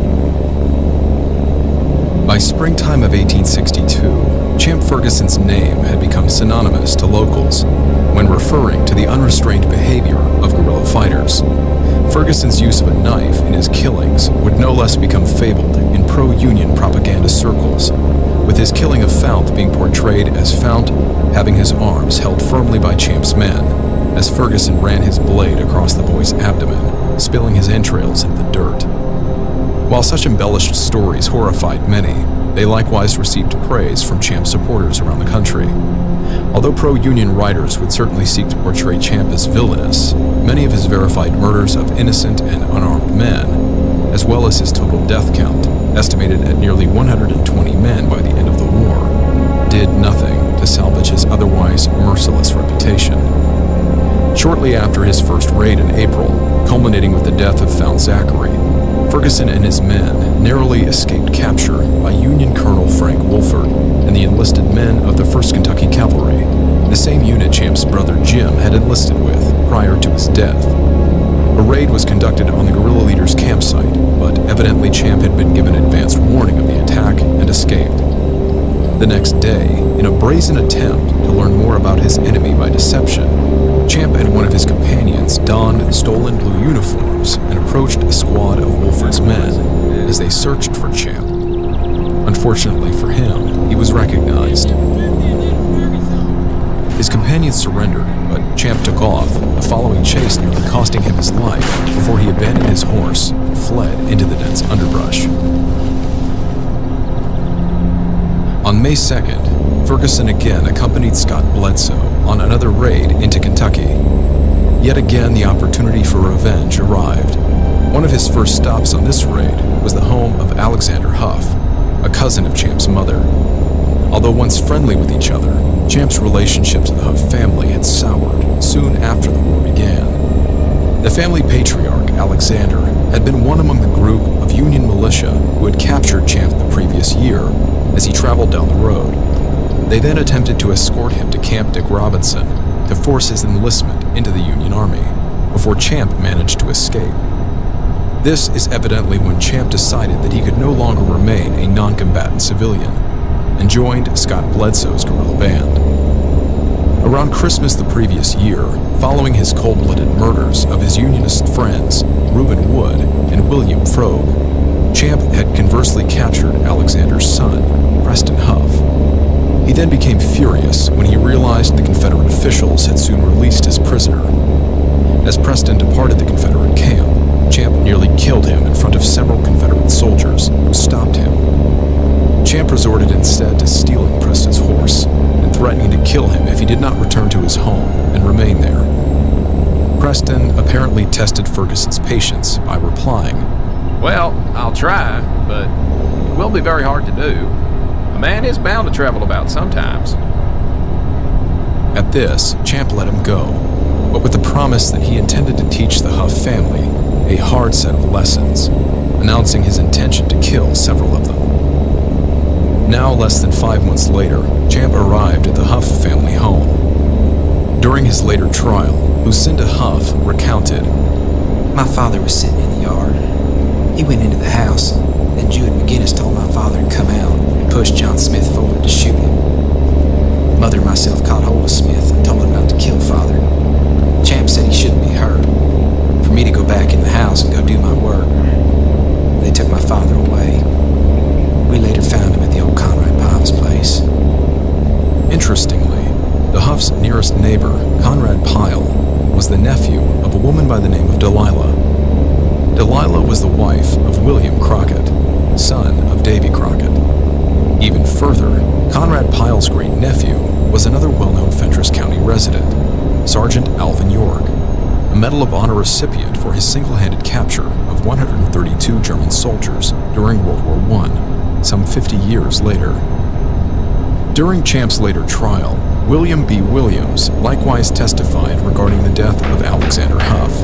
By springtime of 1862, Champ Ferguson's name had become synonymous to locals when referring to the unrestrained behavior of guerrilla fighters. Ferguson's use of a knife in his killings would no less become fabled in pro-Union propaganda circles, with his killing of Fount being portrayed as Fount having his arms held firmly by Champ's men, as Ferguson ran his blade across the boy's abdomen, spilling his entrails into the dirt. While such embellished stories horrified many, they likewise received praise from Champ supporters around the country. Although pro-Union writers would certainly seek to portray Champ as villainous, many of his verified murders of innocent and unarmed men, as well as his total death count, estimated at nearly 120 men by the end of the war, did nothing to salvage his otherwise merciless reputation. Shortly after his first raid in April, culminating with the death of Found Zachary, Ferguson and his men narrowly escaped capture by Union Colonel Frank Wolford and the enlisted men of the 1st Kentucky Cavalry, the same unit Champ's brother Jim had enlisted with prior to his death. A raid was conducted on the guerrilla leader's campsite, but evidently Champ had been given advance warning of the attack and escaped. The next day, in a brazen attempt to learn more about his enemy by deception, Champ and one of his companions donned stolen blue uniforms and approached a squad of Wolford's men as they searched for Champ. Unfortunately for him, he was recognized. His companions surrendered, but Champ took off, a following chase nearly costing him his life before he abandoned his horse and fled into the dense underbrush. On May 2nd, Ferguson again accompanied Scott Bledsoe on another raid into Kentucky. Yet again, the opportunity for revenge arrived. One of his first stops on this raid was the home of Alexander Huff, a cousin of Champ's mother. Although once friendly with each other, Champ's relationship to the Huff family had soured soon after the war began. The family patriarch, Alexander, had been one among the group of Union militia who had captured Champ the previous year as he traveled down the road. They then attempted to escort him to Camp Dick Robinson to force his enlistment into the Union Army, before Champ managed to escape. This is evidently when Champ decided that he could no longer remain a non-combatant civilian, and joined Scott Bledsoe's guerrilla band. Around Christmas the previous year, following his cold-blooded murders of his Unionist friends Reuben Wood and William Frobe, Champ had conversely captured Alexander's son, Preston Huff. He then became furious when he realized the Confederate officials had soon released his prisoner. As Preston departed the Confederate camp, Champ nearly killed him in front of several Confederate soldiers who stopped him. Champ resorted instead to stealing Preston's horse and threatening to kill him if he did not return to his home and remain there. Preston apparently tested Ferguson's patience by replying, "Well, I'll try, but it will be very hard to do. A man is bound to travel about sometimes." At this, Champ let him go, but with the promise that he intended to teach the Huff family a hard set of lessons, announcing his intention to kill several of them. Now, less than 5 months later, Champ arrived at the Huff family home. During his later trial, Lucinda Huff recounted, "My father was sitting in the yard. He went into the house, then Jewett McGinnis told my father to come out and push John Smith forward to shoot him. Mother and myself caught hold of Smith and told him not to kill father. Champ said he shouldn't be hurt, for me to go back in the house and go do my work. They took my father away. We later found him at the old Conrad Pile's place." Interestingly, the Huff's nearest neighbor, Conrad Pyle, was the nephew of a woman by the name of Delilah. Delilah was the wife of William Crockett, son of Davy Crockett. Even further, Conrad Pyle's great-nephew was another well-known Fentress County resident, Sergeant Alvin York, a Medal of Honor recipient for his single-handed capture of 132 German soldiers during World War I, some 50 years later. During Champ's later trial, William B. Williams likewise testified regarding the death of Alexander Huff.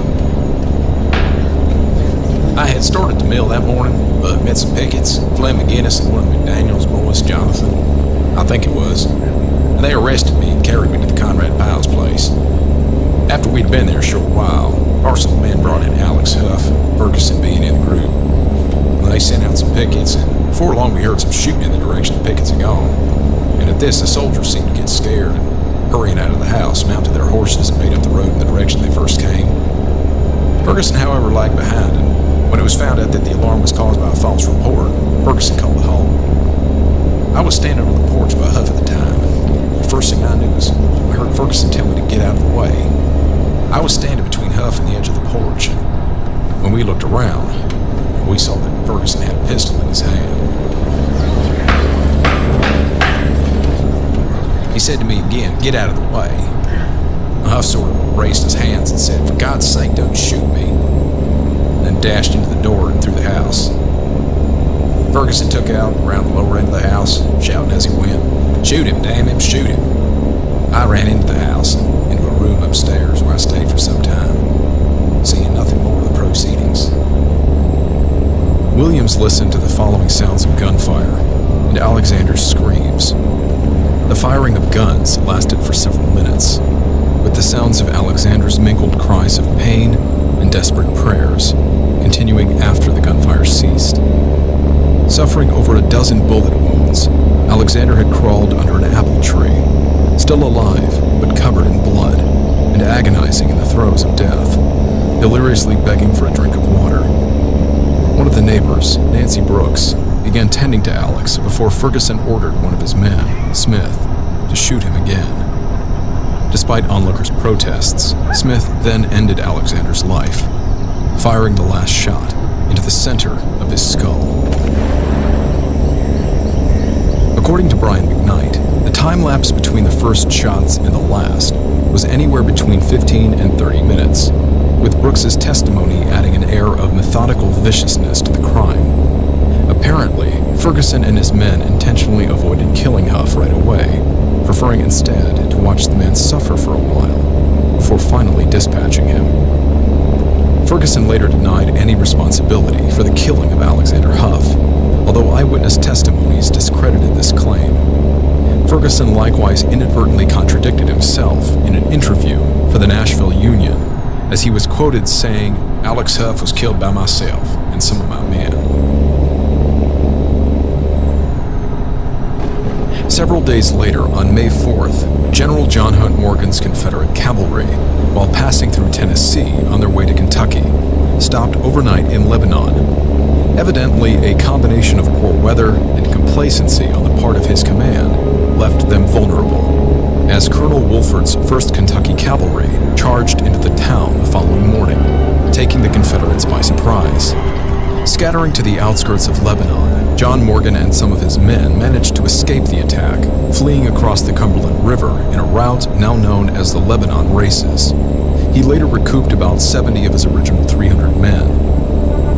"I had started the mill that morning, but met some pickets, Flem McGinnis and one of McDaniel's boys, Jonathan, I think it was. And they arrested me and carried me to the Conrad Pile's place. After we'd been there a short while, arsenal men brought in Alex Huff, Ferguson being in the group. They sent out some pickets, and before long we heard some shooting in the direction the pickets had gone. And at this, the soldiers seemed to get scared and, hurrying out of the house, mounted their horses and made up the road in the direction they first came. Ferguson, however, lagged behind, and when it was found out that the alarm was caused by a false report, Ferguson called a halt. I was standing on the porch by Huff at the time, and the first thing I knew is I heard Ferguson tell me to get out of the way. I was standing between Huff and the edge of the porch, and when we looked around, we saw that Ferguson had a pistol in his hand. He said to me again, "Get out of the way." Huff sort of raised his hands and said, "For God's sake, don't shoot me," and then dashed into the door and through the house. Ferguson took out around the lower end of the house, shouting as he went, "Shoot him, damn him, shoot him." I ran into the house and into a room upstairs where I stayed for some time, seeing nothing more of the proceedings. Williams listened to the following sounds of gunfire and Alexander's screams. The firing of guns lasted for several minutes, with the sounds of Alexander's mingled cries of pain and desperate prayers continuing after the gunfire ceased. Suffering over a dozen bullet wounds, Alexander had crawled under an apple tree, still alive but covered in blood and agonizing in the throes of death, deliriously begging for a drink of water. One of the neighbors, Nancy Brooks, began tending to Alex before Ferguson ordered one of his men, Smith, to shoot him again. Despite onlookers' protests, Smith then ended Alexander's life, firing the last shot into the center of his skull. According to Brian McKnight, the time lapse between the first shots and the last was anywhere between 15 and 30 minutes, with Brooks's testimony adding an air of methodical viciousness to the crime. Apparently, Ferguson and his men intentionally avoided killing Huff right away, preferring instead to watch the man suffer for a while before finally dispatching him. Ferguson later denied any responsibility for the killing of Alexander Huff, although eyewitness testimonies discredited this claim. Ferguson likewise inadvertently contradicted himself in an interview for the Nashville Union, as he was quoted saying, "Alex Huff was killed by myself and some of my men." Several days later, on May 4th, General John Hunt Morgan's Confederate cavalry, while passing through Tennessee on their way to Kentucky, stopped overnight in Lebanon. Evidently, a combination of poor weather and complacency on the part of his command left them vulnerable, as Colonel Wolford's 1st Kentucky Cavalry charged into the town the following morning, taking the Confederates by surprise. Scattering to the outskirts of Lebanon, John Morgan and some of his men managed to escape the attack, fleeing across the Cumberland River in a route now known as the Lebanon Races. He later recouped about 70 of his original 300 men.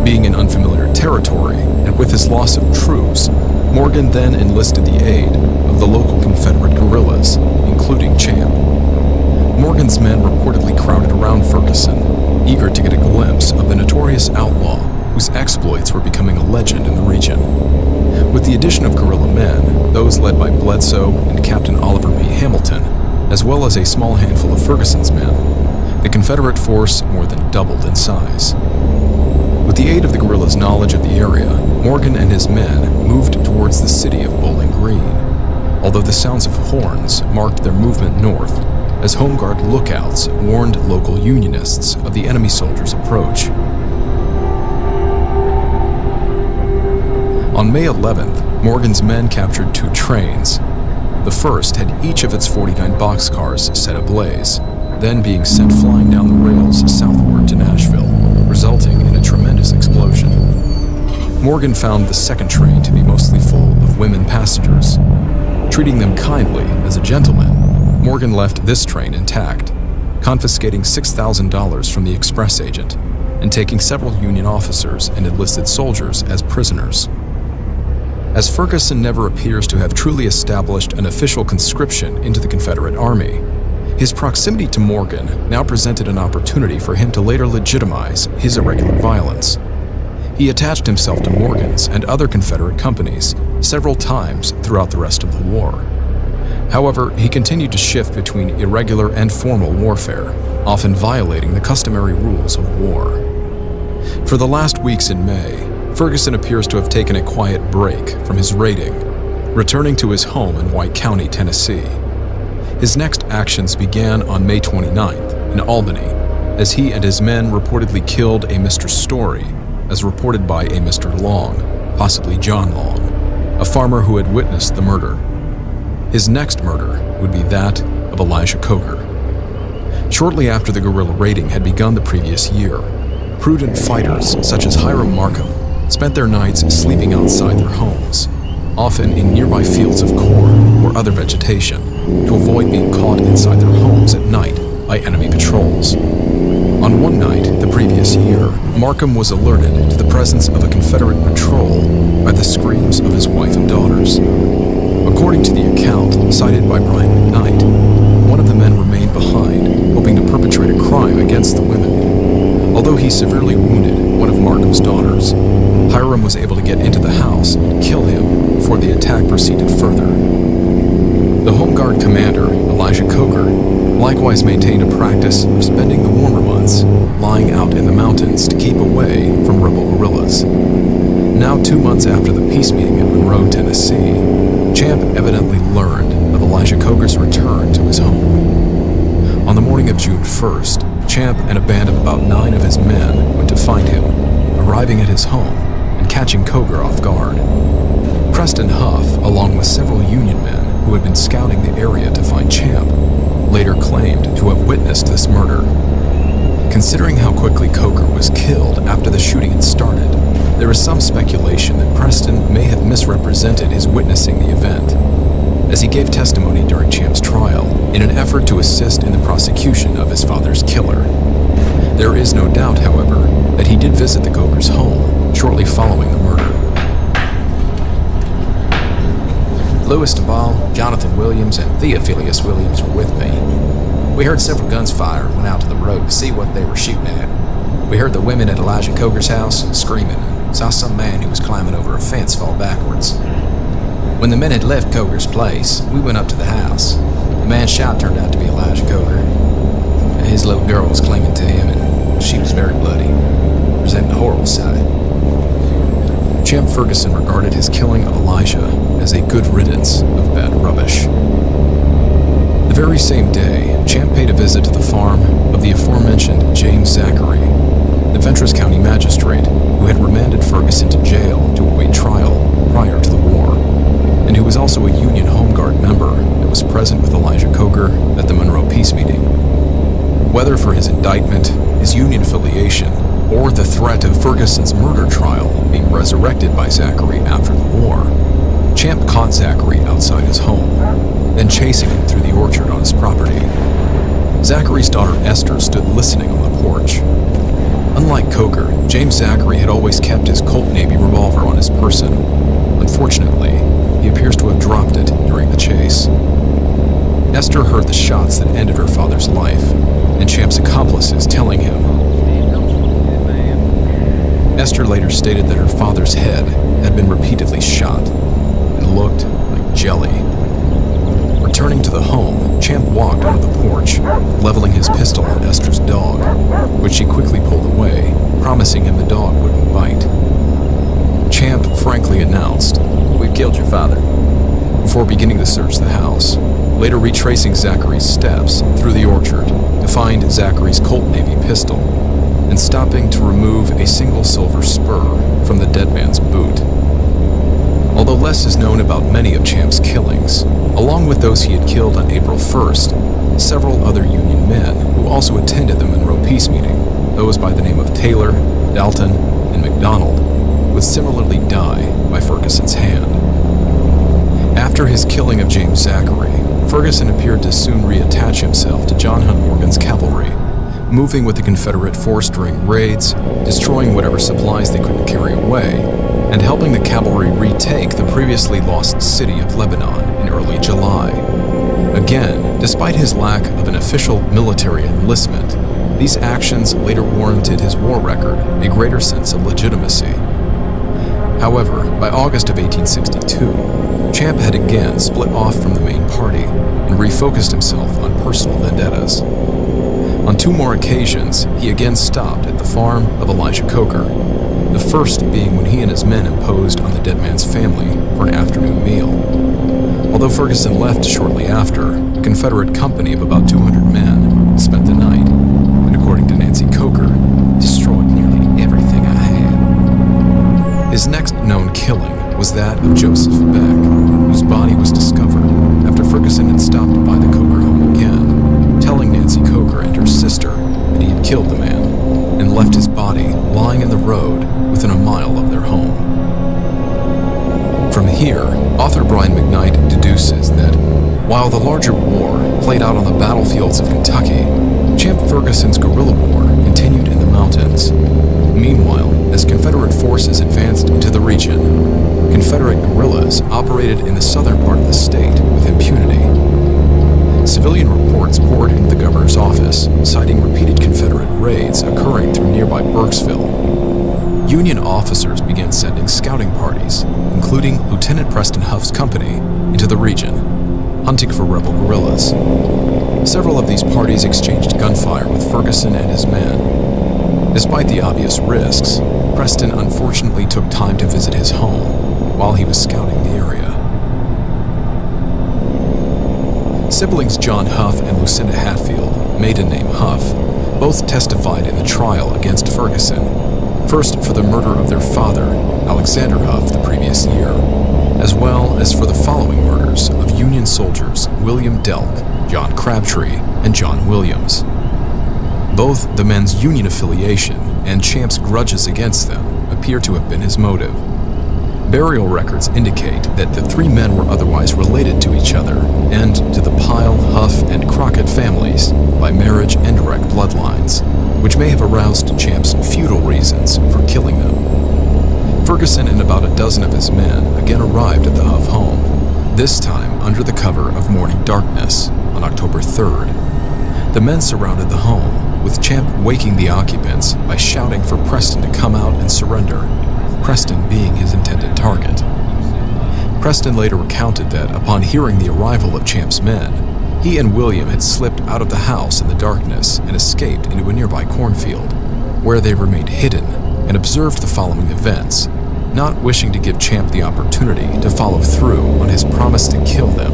Being in unfamiliar territory, and with his loss of troops, Morgan then enlisted the aid of the local Confederate guerrillas, including Champ. Morgan's men reportedly crowded around Ferguson, eager to get a glimpse of the notorious outlaw whose exploits were becoming a legend in the region. With the addition of guerrilla men, those led by Bledsoe and Captain Oliver B. Hamilton, as well as a small handful of Ferguson's men, the Confederate force more than doubled in size. With the aid of the guerrillas' knowledge of the area, Morgan and his men moved towards the city of Bowling Green, although the sounds of horns marked their movement north, as Home Guard lookouts warned local Unionists of the enemy soldiers' approach. On May 11th, Morgan's men captured 2 trains. The first had each of its 49 boxcars set ablaze, then being sent flying down the rails southward to Nashville, resulting in a tremendous explosion. Morgan found the second train to be mostly full of women passengers. Treating them kindly as a gentleman, Morgan left this train intact, confiscating $6,000 from the express agent and taking several Union officers and enlisted soldiers as prisoners. As Ferguson never appears to have truly established an official conscription into the Confederate Army, his proximity to Morgan now presented an opportunity for him to later legitimize his irregular violence. He attached himself to Morgan's and other Confederate companies several times throughout the rest of the war. However, he continued to shift between irregular and formal warfare, often violating the customary rules of war. For the last weeks in May, Ferguson appears to have taken a quiet break from his raiding, returning to his home in White County, Tennessee. His next actions began on May 29th in Albany, as he and his men reportedly killed a Mr. Story, as reported by a Mr. Long, possibly John Long, a farmer who had witnessed the murder. His next murder would be that of Elijah Coker. Shortly after the guerrilla raiding had begun the previous year, prudent fighters such as Hiram Markham spent their nights sleeping outside their homes, often in nearby fields of corn or other vegetation, to avoid being caught inside their homes at night by enemy patrols. On one night the previous year, Markham was alerted to the presence of a Confederate patrol by the screams of his wife and daughters. According to the account cited by Brian McKnight, one of the men remained behind, hoping to perpetrate a crime against the women. Although he severely wounded one of Markham's daughters, Hiram was able to get into the house and kill him before the attack proceeded further. The Home Guard commander, Elijah Coker, likewise maintained a practice of spending the warmer months lying out in the mountains to keep away from rebel guerrillas. Now 2 months after the peace meeting in Monroe, Tennessee, Champ evidently learned of Elijah Coker's return to his home. On the morning of June 1st, Champ and a band of about 9 of his men went to find him, arriving at his home and catching Coker off guard. Preston Huff, along with several Union men who had been scouting the area to find Champ, later claimed to have witnessed this murder. Considering how quickly Coker was killed after the shooting had started, there is some speculation that Preston may have misrepresented his witnessing the event, as he gave testimony during Champ's trial in an effort to assist in the prosecution of his father's killer. There is no doubt, however, that he did visit the Cokers' home shortly following the murder. Louis DeBall, Jonathan Williams, and Theophilus Williams were with me. We heard several guns fire and went out to the road to see what they were shooting at. We heard the women at Elijah Coker's house screaming and saw some man who was climbing over a fence fall backwards. When the men had left Coger's place, we went up to the house. The man shot turned out to be Elijah Coger. His little girl was clinging to him, and she was very bloody, presenting a horrible sight. Champ Ferguson regarded his killing of Elijah as a good riddance of bad rubbish. The very same day, Champ paid a visit to the farm of the aforementioned James Zachary, the Fentress County magistrate who had remanded Ferguson to jail to await trial prior to the war, and who was also a Union Home Guard member that was present with Elijah Coger at the Monroe Peace meeting. Whether for his indictment, his Union affiliation, or the threat of Ferguson's murder trial being resurrected by Zachary after the war, Champ caught Zachary outside his home, then chasing him through the orchard on his property. Zachary's daughter Esther stood listening on the porch. Unlike Coger, James Zachary had always kept his Colt Navy revolver on his person. Unfortunately, he appears to have dropped it during the chase. Esther heard the shots that ended her father's life, and Champ's accomplices telling him. Esther later stated that her father's head had been repeatedly shot and looked like jelly. Returning to the home, Champ walked onto the porch, leveling his pistol at Esther's dog, which she quickly pulled away, promising him the dog wouldn't bite. Champ frankly announced, "We've killed your father," before beginning to search the house, later retracing Zachary's steps through the orchard to find Zachary's Colt Navy pistol, and stopping to remove a single silver spur from the dead man's boot. Although less is known about many of Champ's killings, along with those he had killed on April 1st, several other Union men who also attended the Monroe Peace meeting, those by the name of Taylor, Dalton, and McDonald, would similarly die by Ferguson's hand. After his killing of James Zachary, Ferguson appeared to soon reattach himself to John Hunt Morgan's cavalry, moving with the Confederate force during raids, destroying whatever supplies they couldn't carry away, and helping the cavalry retake the previously lost city of Lebanon in early July. Again, despite his lack of an official military enlistment, these actions later warranted his war record a greater sense of legitimacy. However, by August of 1862, Champ had again split off from the main party and refocused himself on personal vendettas. On 2 more occasions, he again stopped at the farm of Elijah Coger, the first being when he and his men imposed on the dead man's family for an afternoon meal. Although Ferguson left shortly after, a Confederate company of about 200 men spent the night, and according to Nancy Coger, destroyed nearly everything I had. His next known killing was that of Joseph Beck, whose body was discovered after Ferguson had stopped by the Coger home again, telling Nancy Coger and her sister that he had killed the man and left his body lying in the road within a mile of their home. From here, author Brian McKnight deduces that while the larger war played out on the battlefields of Kentucky, Champ Ferguson's guerrilla war continued in the mountains. Meanwhile, as Confederate forces advanced into the region, Confederate guerrillas operated in the southern part of the state with impunity. Civilian reports poured into the governor's office, citing repeated Confederate raids occurring through nearby Burkesville. Union officers began sending scouting parties, including Lieutenant Preston Huff's company, into the region, hunting for rebel guerrillas. Several of these parties exchanged gunfire with Ferguson and his men. Despite the obvious risks, Preston unfortunately took time to visit his home while he was scouting the area. Siblings John Huff and Lucinda Hatfield, maiden name Huff, both testified in the trial against Ferguson, first for the murder of their father, Alexander Huff, the previous year, as well as for the following murders of Union soldiers William Delk, John Crabtree, and John Williams. Both the men's Union affiliation and Champ's grudges against them appear to have been his motive. Burial records indicate that the 3 men were otherwise related to each other and to the Pyle, Huff, and Crockett families by marriage and direct bloodlines, which may have aroused Champ's feudal reasons for killing them. Ferguson and about a dozen of his men again arrived at the Huff home, this time under the cover of morning darkness on October 3rd. The men surrounded the home, with Champ waking the occupants by shouting for Preston to come out and surrender, Preston being his intended target. Preston later recounted that upon hearing the arrival of Champ's men, he and William had slipped out of the house in the darkness and escaped into a nearby cornfield, where they remained hidden and observed the following events, not wishing to give Champ the opportunity to follow through on his promise to kill them.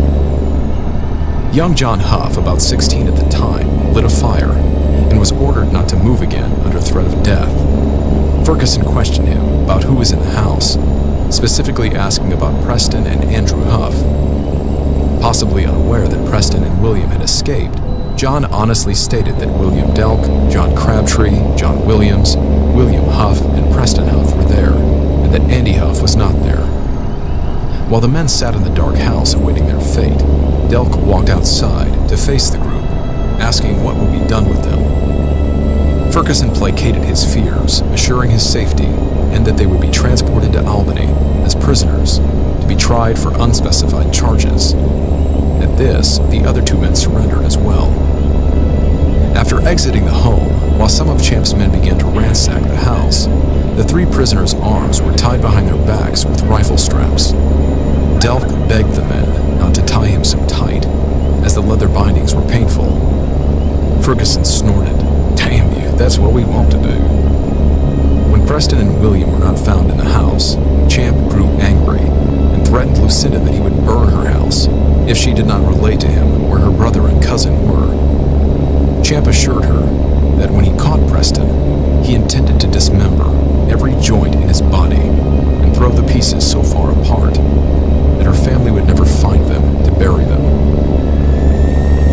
Young John Huff, about 16 at the time, lit a fire and was ordered not to move again under threat of death. Ferguson questioned him about who was in the house, specifically asking about Preston and Andrew Huff. Possibly unaware that Preston and William had escaped, John honestly stated that William Delk, John Crabtree, John Williams, William Huff, and Preston Huff were there, and that Andy Huff was not there. While the men sat in the dark house awaiting their fate, Delk walked outside to face the group, asking what would be done with them. Ferguson placated his fears, assuring his safety, and that they would be transported to Albany as prisoners to be tried for unspecified charges. At this, the other two men surrendered as well. After exiting the home, while some of Champ's men began to ransack the house, the three prisoners' arms were tied behind their backs with rifle straps. Delk begged the men not to tie him so tight, as the leather bindings were painful. Ferguson snorted, "Damn you, that's what we want to do." When Preston and William were not found in the house, Champ grew angry and threatened Lucinda that he would burn her house if she did not relate to him where her brother and cousin were. Champ assured her that when he caught Preston, he intended to dismember every joint in his body and throw the pieces so far apart that her family would never find them to bury them.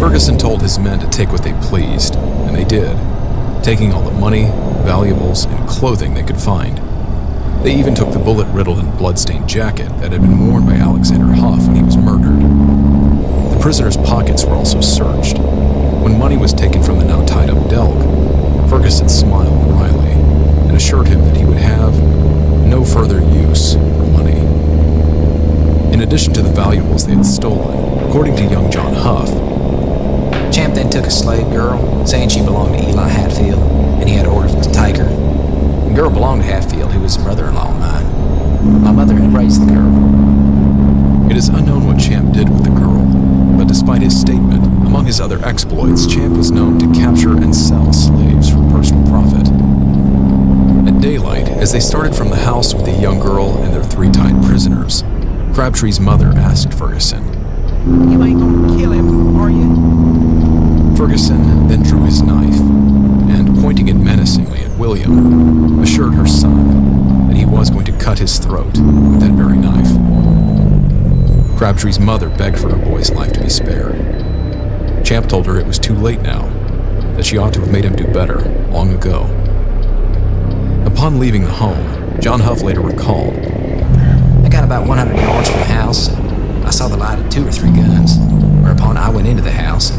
Ferguson told his men to take what they pleased, and they did, taking all the money, valuables, and clothing they could find. They even took the bullet-riddled and blood-stained jacket that had been worn by Alexander Huff when he was murdered. The prisoners' pockets were also searched. When money was taken from the now tied-up Delk, Ferguson smiled wryly and assured him that he would have no further use for money. In addition to the valuables they had stolen, according to young John Huff, Champ then took a slave girl, saying she belonged to Eli Hatfield, and he had orders to take her. The girl belonged to Hatfield, who was a brother-in-law of mine. My mother had raised the girl. it is unknown what Champ did with the girl, but despite his statement, among his other exploits, Champ was known to capture and sell slaves for personal profit. At daylight, as they started from the house with the young girl and their three tied prisoners, Crabtree's mother asked Ferguson, "You ain't gonna kill him, are you?" Ferguson then drew his knife and, pointing it menacingly at William, assured her son that he was going to cut his throat with that very knife. Crabtree's mother begged for her boy's life to be spared. Champ told her it was too late now, that she ought to have made him do better long ago. Upon leaving the home, John Huff later recalled, I got about 100 yards from the house, and I saw the light of 2 or 3 guns, whereupon I went into the house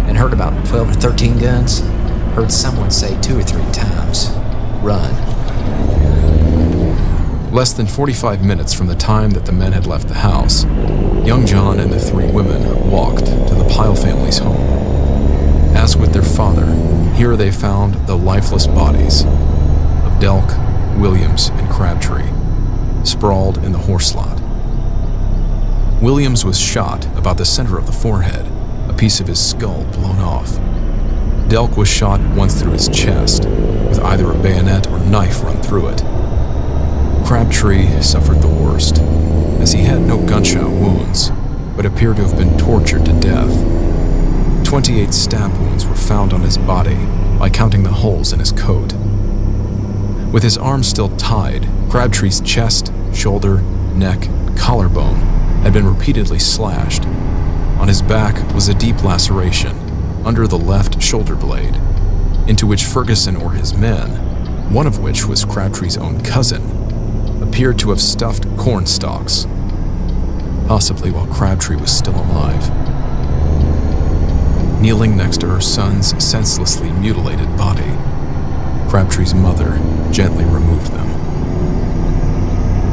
and heard about 12 or 13 guns. Heard someone say 2 or 3 times, "Run." Less than 45 minutes from the time that the men had left the house, young John and the 3 women walked to the Pyle family's home. As with their father, here they found the lifeless bodies of Delk, Williams, and Crabtree, sprawled in the horse lot. Williams was shot about the center of the forehead, a piece of his skull blown off. Delk was shot once through his chest, with either a bayonet or knife run through it. Crabtree suffered the worst, as he had no gunshot wounds, but appeared to have been tortured to death. 28 stab wounds were found on his body by counting the holes in his coat. With his arms still tied, Crabtree's chest, shoulder, neck, and collarbone had been repeatedly slashed. On his back was a deep laceration under the left shoulder blade, into which Ferguson or his men, one of which was Crabtree's own cousin, appeared to have stuffed corn stalks, possibly while Crabtree was still alive. Kneeling next to her son's senselessly mutilated body, Crabtree's mother gently removed them.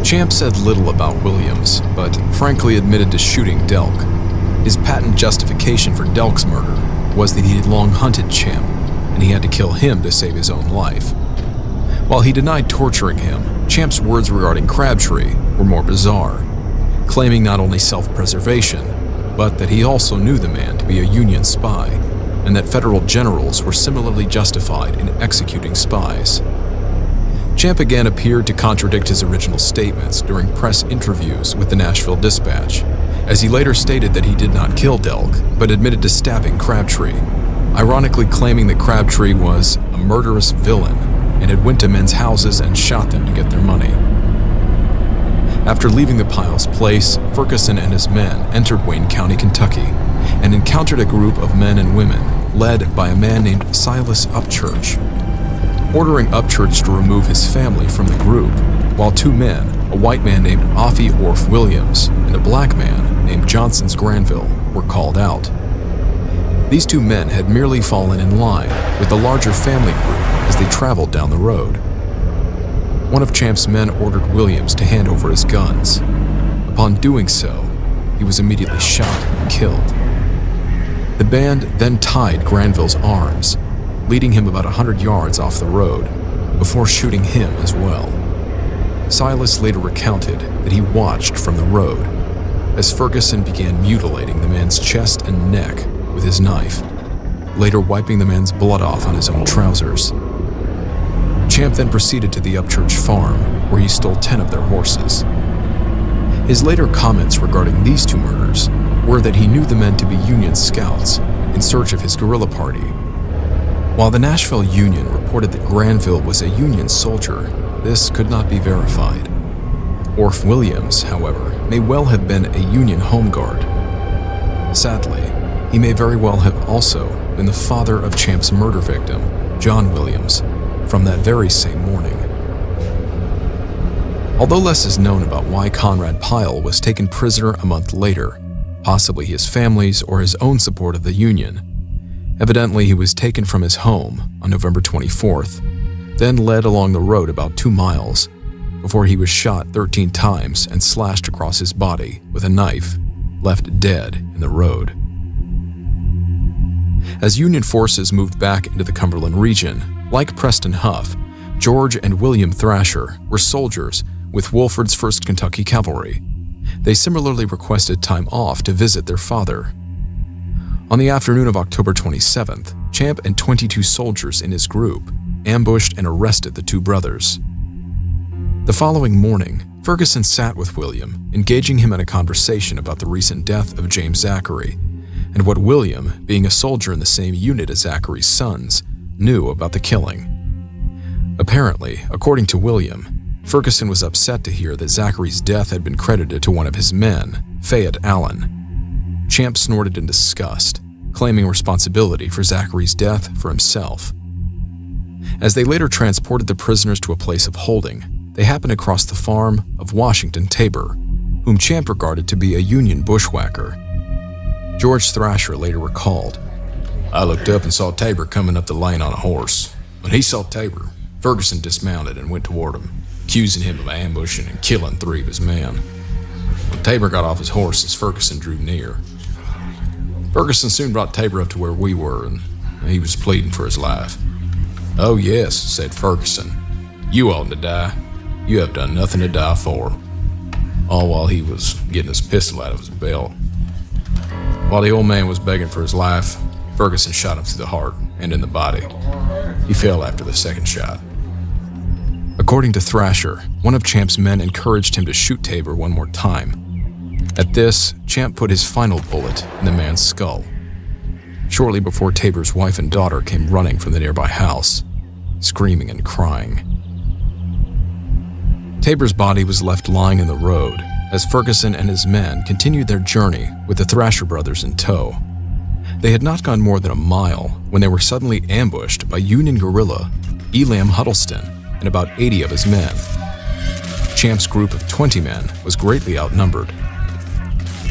Champ said little about Williams, but frankly admitted to shooting Delk. His patent justification for Delk's murder was that he had long hunted Champ, and he had to kill him to save his own life. While he denied torturing him, Champ's words regarding Crabtree were more bizarre, claiming not only self-preservation, but that he also knew the man to be a Union spy, and that federal generals were similarly justified in executing spies. Champ again appeared to contradict his original statements during press interviews with the Nashville Dispatch, as he later stated that he did not kill Delk, but admitted to stabbing Crabtree, ironically claiming that Crabtree was a murderous villain and had went to men's houses and shot them to get their money. After leaving the Piles place, Ferguson and his men entered Wayne County, Kentucky, and encountered a group of men and women led by a man named Silas Upchurch. Ordering Upchurch to remove his family from the group, while two men, a white man named Offie Orf Williams and a black man named Johnson's Granville, were called out. These two men had merely fallen in line with the larger family group as they traveled down the road. One of Champ's men ordered Williams to hand over his guns. Upon doing so, he was immediately shot and killed. The band then tied Granville's arms, leading him about 100 yards off the road, before shooting him as well. Silas later recounted that he watched from the road as Ferguson began mutilating the man's chest and neck with his knife, later wiping the man's blood off on his own trousers. Champ then proceeded to the Upchurch farm, where he stole 10 of their horses. His later comments regarding these two murders were that he knew the men to be Union scouts in search of his guerrilla party. While the Nashville Union reported that Granville was a Union soldier, this could not be verified. Orf Williams, however, may well have been a Union home guard. Sadly, he may very well have also been the father of Champ's murder victim, John Williams, from that very same morning. Although less is known about why Conrad Pyle was taken prisoner a month later, possibly his family's or his own support of the Union, evidently he was taken from his home on November 24th, then led along the road about 2 miles, before he was shot 13 times and slashed across his body with a knife, left dead in the road. As Union forces moved back into the Cumberland region, like Preston Huff, George and William Thrasher were soldiers with Wolford's 1st Kentucky Cavalry. They similarly requested time off to visit their father. On the afternoon of October 27th, Champ and 22 soldiers in his group ambushed and arrested the two brothers. The following morning, Ferguson sat with William, engaging him in a conversation about the recent death of James Zachary and what William, being a soldier in the same unit as Zachary's sons, knew about the killing. Apparently, according to William, Ferguson was upset to hear that Zachary's death had been credited to one of his men, Fayette Allen. Champ snorted in disgust, claiming responsibility for Zachary's death for himself. As they later transported the prisoners to a place of holding, they happened across the farm of Washington Tabor, whom Champ regarded to be a Union bushwhacker. George Thrasher later recalled, I looked up and saw Tabor coming up the lane on a horse. When he saw Tabor, Ferguson dismounted and went toward him, accusing him of ambushing and killing 3 of his men. When Tabor got off his horse as Ferguson drew near, Ferguson soon brought Tabor up to where we were, and he was pleading for his life. Oh yes, said Ferguson, you oughtn't to die. You have done nothing to die for. All while he was getting his pistol out of his belt. While the old man was begging for his life, Ferguson shot him through the heart and in the body. He fell after the second shot. According to Thrasher, one of Champ's men encouraged him to shoot Tabor one more time. At this, Champ put his final bullet in the man's skull. Shortly before Tabor's wife and daughter came running from the nearby house, screaming and crying. Tabor's body was left lying in the road as Ferguson and his men continued their journey with the Thrasher brothers in tow. They had not gone more than a mile when they were suddenly ambushed by Union guerrilla Elam Huddleston and about 80 of his men. Champ's group of 20 men was greatly outnumbered.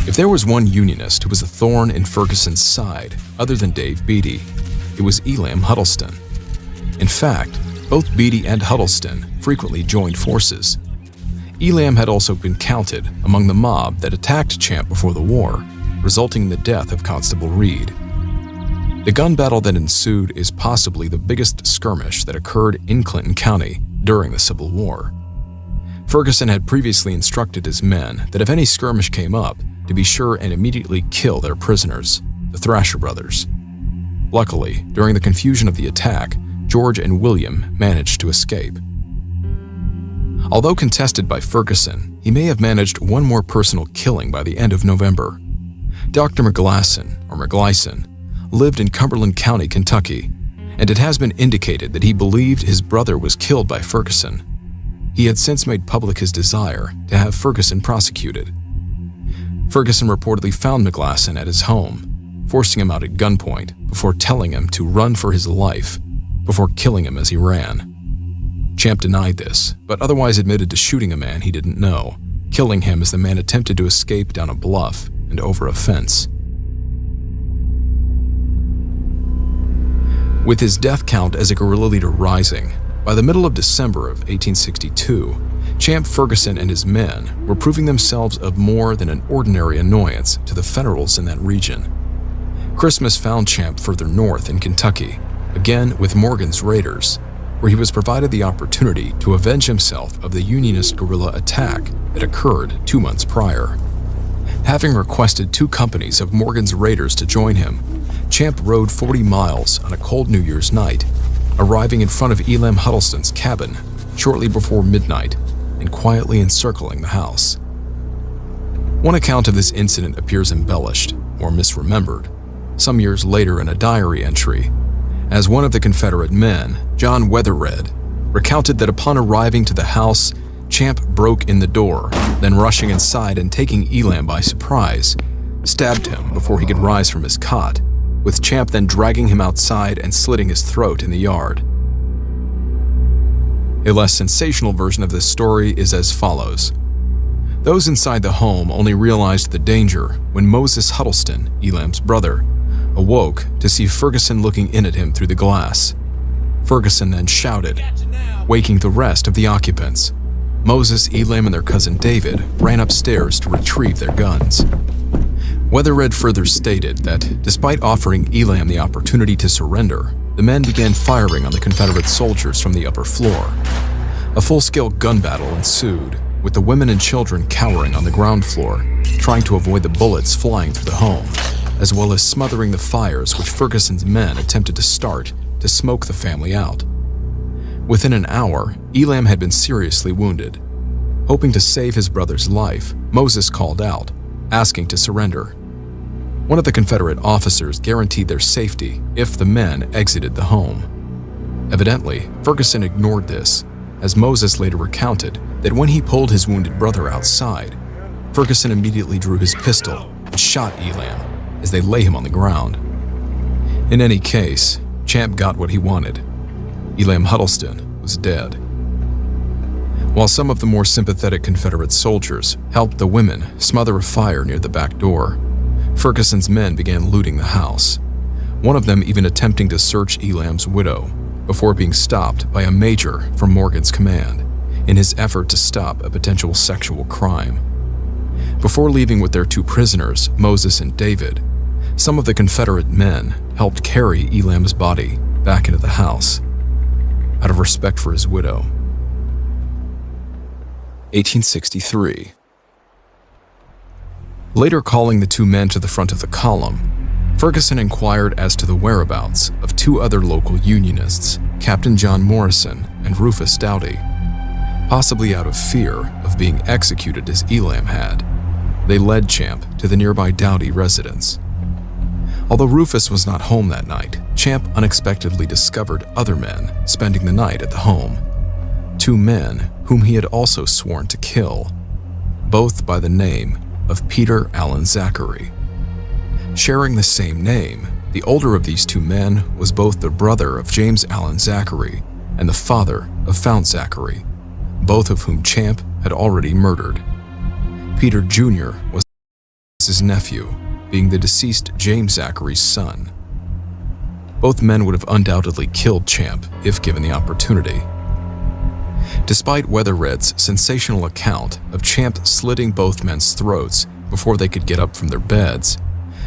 If there was one Unionist who was a thorn in Ferguson's side other than Dave Beatty, it was Elam Huddleston. In fact, both Beatty and Huddleston frequently joined forces. Elam had also been counted among the mob that attacked Champ before the war, resulting in the death of Constable Reed. The gun battle that ensued is possibly the biggest skirmish that occurred in Clinton County during the Civil War. Ferguson had previously instructed his men that if any skirmish came up, to be sure and immediately kill their prisoners, the Thrasher brothers. Luckily, during the confusion of the attack, George and William managed to escape. Although contested by Ferguson, he may have managed one more personal killing by the end of November. Dr. McGleison, lived in Cumberland County, Kentucky, and it has been indicated that he believed his brother was killed by Ferguson. He had since made public his desire to have Ferguson prosecuted. Ferguson reportedly found McGleison at his home, forcing him out at gunpoint before telling him to run for his life, before killing him as he ran. Champ denied this, but otherwise admitted to shooting a man he didn't know, killing him as the man attempted to escape down a bluff and over a fence. With his death count as a guerrilla leader rising, by the middle of December of 1862, Champ Ferguson and his men were proving themselves of more than an ordinary annoyance to the Federals in that region. Christmas found Champ further north in Kentucky, again with Morgan's Raiders, where he was provided the opportunity to avenge himself of the Unionist guerrilla attack that occurred 2 months prior. Having requested 2 companies of Morgan's Raiders to join him, Champ rode 40 miles on a cold New Year's night, arriving in front of Elam Huddleston's cabin shortly before midnight and quietly encircling the house. One account of this incident appears embellished or misremembered some years later in a diary entry, as one of the Confederate men, John Weatherred, recounted that upon arriving to the house, Champ broke in the door, then rushing inside and taking Elam by surprise, stabbed him before he could rise from his cot, with Champ then dragging him outside and slitting his throat in the yard. A less sensational version of this story is as follows. Those inside the home only realized the danger when Moses Huddleston, Elam's brother, awoke to see Ferguson looking in at him through the glass. Ferguson then shouted, waking the rest of the occupants. Moses, Elam, and their cousin David ran upstairs to retrieve their guns. Weatherred further stated that, despite offering Elam the opportunity to surrender, the men began firing on the Confederate soldiers from the upper floor. A full-scale gun battle ensued, with the women and children cowering on the ground floor, trying to avoid the bullets flying through the home, as well as smothering the fires which Ferguson's men attempted to start to smoke the family out. Within an hour, Elam had been seriously wounded. Hoping to save his brother's life, Moses called out, asking to surrender. One of the Confederate officers guaranteed their safety if the men exited the home. Evidently, Ferguson ignored this, as Moses later recounted that when he pulled his wounded brother outside, Ferguson immediately drew his pistol and shot Elam as they lay him on the ground. In any case, Champ got what he wanted. Elam Huddleston was dead. While some of the more sympathetic Confederate soldiers helped the women smother a fire near the back door, Ferguson's men began looting the house, one of them even attempting to search Elam's widow before being stopped by a major from Morgan's command in his effort to stop a potential sexual crime. Before leaving with their 2 prisoners, Moses and David, some of the Confederate men helped carry Elam's body back into the house, out of respect for his widow. 1863. Later calling the 2 men to the front of the column, Ferguson inquired as to the whereabouts of 2 other local Unionists, Captain John Morrison and Rufus Doughty. Possibly out of fear of being executed as Elam had, they led Champ to the nearby Doughty residence. Although Rufus was not home that night, Champ unexpectedly discovered other men spending the night at the home. 2 men whom he had also sworn to kill, both by the name of Peter Allen Zachary. Sharing the same name, the older of these 2 men was both the brother of James Allen Zachary and the father of Fount Zachary, both of whom Champ had already murdered. Peter Jr. was his nephew, being the deceased James Zachary's son. Both men would have undoubtedly killed Champ if given the opportunity. Despite Weatherred's sensational account of Champ slitting both men's throats before they could get up from their beds,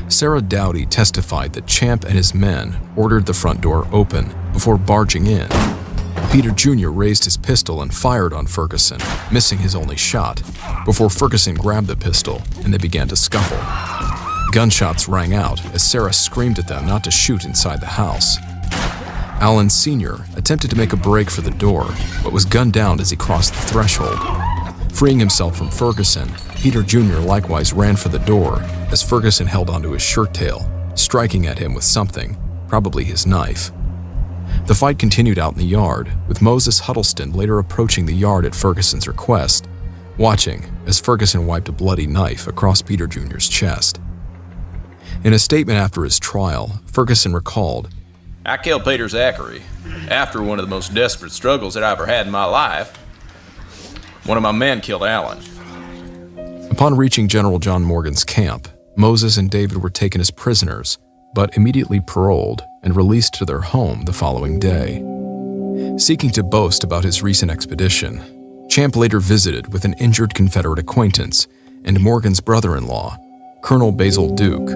Sarah Doughty testified that Champ and his men ordered the front door open before barging in, Peter Jr. raised his pistol and fired on Ferguson, missing his only shot, before Ferguson grabbed the pistol and they began to scuffle. Gunshots rang out as Sarah screamed at them not to shoot inside the house. Allen Sr. attempted to make a break for the door, but was gunned down as he crossed the threshold. Freeing himself from Ferguson, Peter Jr. likewise ran for the door as Ferguson held onto his shirt tail, striking at him with something, probably his knife. The fight continued out in the yard, with Moses Huddleston later approaching the yard at Ferguson's request, watching as Ferguson wiped a bloody knife across Peter Jr.'s chest. In a statement after his trial, Ferguson recalled, I killed Peter Zachary after one of the most desperate struggles that I ever had in my life. One of my men killed Allen. Upon reaching General John Morgan's camp, Moses and David were taken as prisoners, but immediately paroled and released to their home the following day. Seeking to boast about his recent expedition, Champ later visited with an injured Confederate acquaintance and Morgan's brother-in-law, Colonel Basil Duke.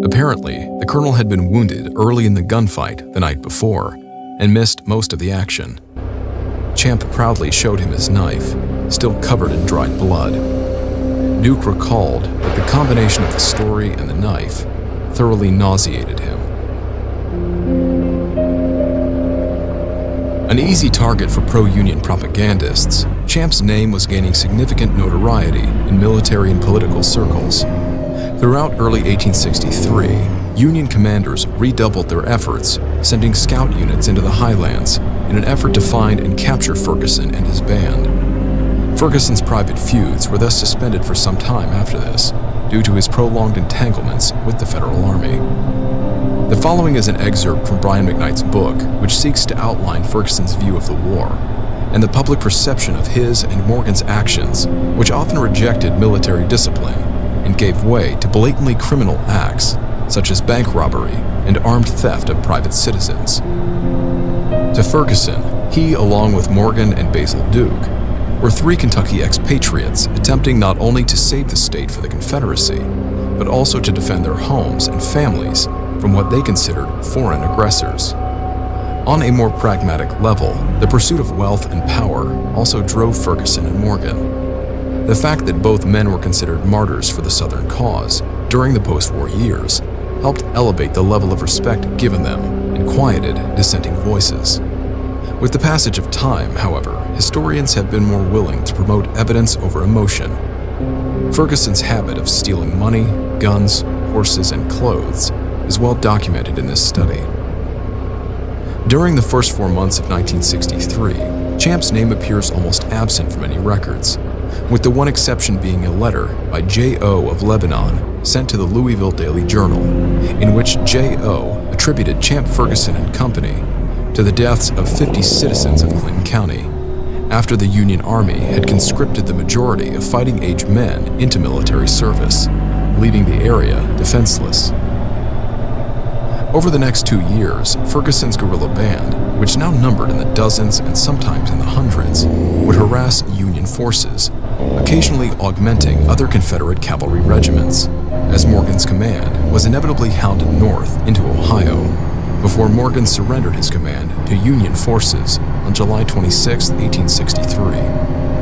Apparently, the colonel had been wounded early in the gunfight the night before and missed most of the action. Champ proudly showed him his knife, still covered in dried blood. Duke recalled that the combination of the story and the knife thoroughly nauseated him. An easy target for pro-Union propagandists, Champ's name was gaining significant notoriety in military and political circles. Throughout early 1863, Union commanders redoubled their efforts, sending scout units into the highlands in an effort to find and capture Ferguson and his band. Ferguson's private feuds were thus suspended for some time after this, due to his prolonged entanglements with the Federal Army. The following is an excerpt from Brian McKnight's book, which seeks to outline Ferguson's view of the war, and the public perception of his and Morgan's actions, which often rejected military discipline and gave way to blatantly criminal acts, such as bank robbery and armed theft of private citizens. To Ferguson, he, along with Morgan and Basil Duke, were three Kentucky expatriates attempting not only to save the state for the Confederacy, but also to defend their homes and families from what they considered foreign aggressors. On a more pragmatic level, the pursuit of wealth and power also drove Ferguson and Morgan. The fact that both men were considered martyrs for the Southern cause during the post-war years helped elevate the level of respect given them and quieted dissenting voices. With the passage of time, however, historians have been more willing to promote evidence over emotion. Ferguson's habit of stealing money, guns, horses, and clothes is well documented in this study. During the first 4 months of 1963, Champ's name appears almost absent from any records, with the one exception being a letter by J.O. of Lebanon sent to the Louisville Daily Journal, in which J.O. attributed Champ Ferguson and Company to the deaths of 50 citizens of Clinton County, after the Union Army had conscripted the majority of fighting-age men into military service, leaving the area defenseless. Over the next 2 years, Ferguson's guerrilla band, which now numbered in the dozens and sometimes in the hundreds, would harass Union forces, occasionally augmenting other Confederate cavalry regiments, as Morgan's command was inevitably hounded north into Ohio, before Morgan surrendered his command to Union forces on July 26, 1863,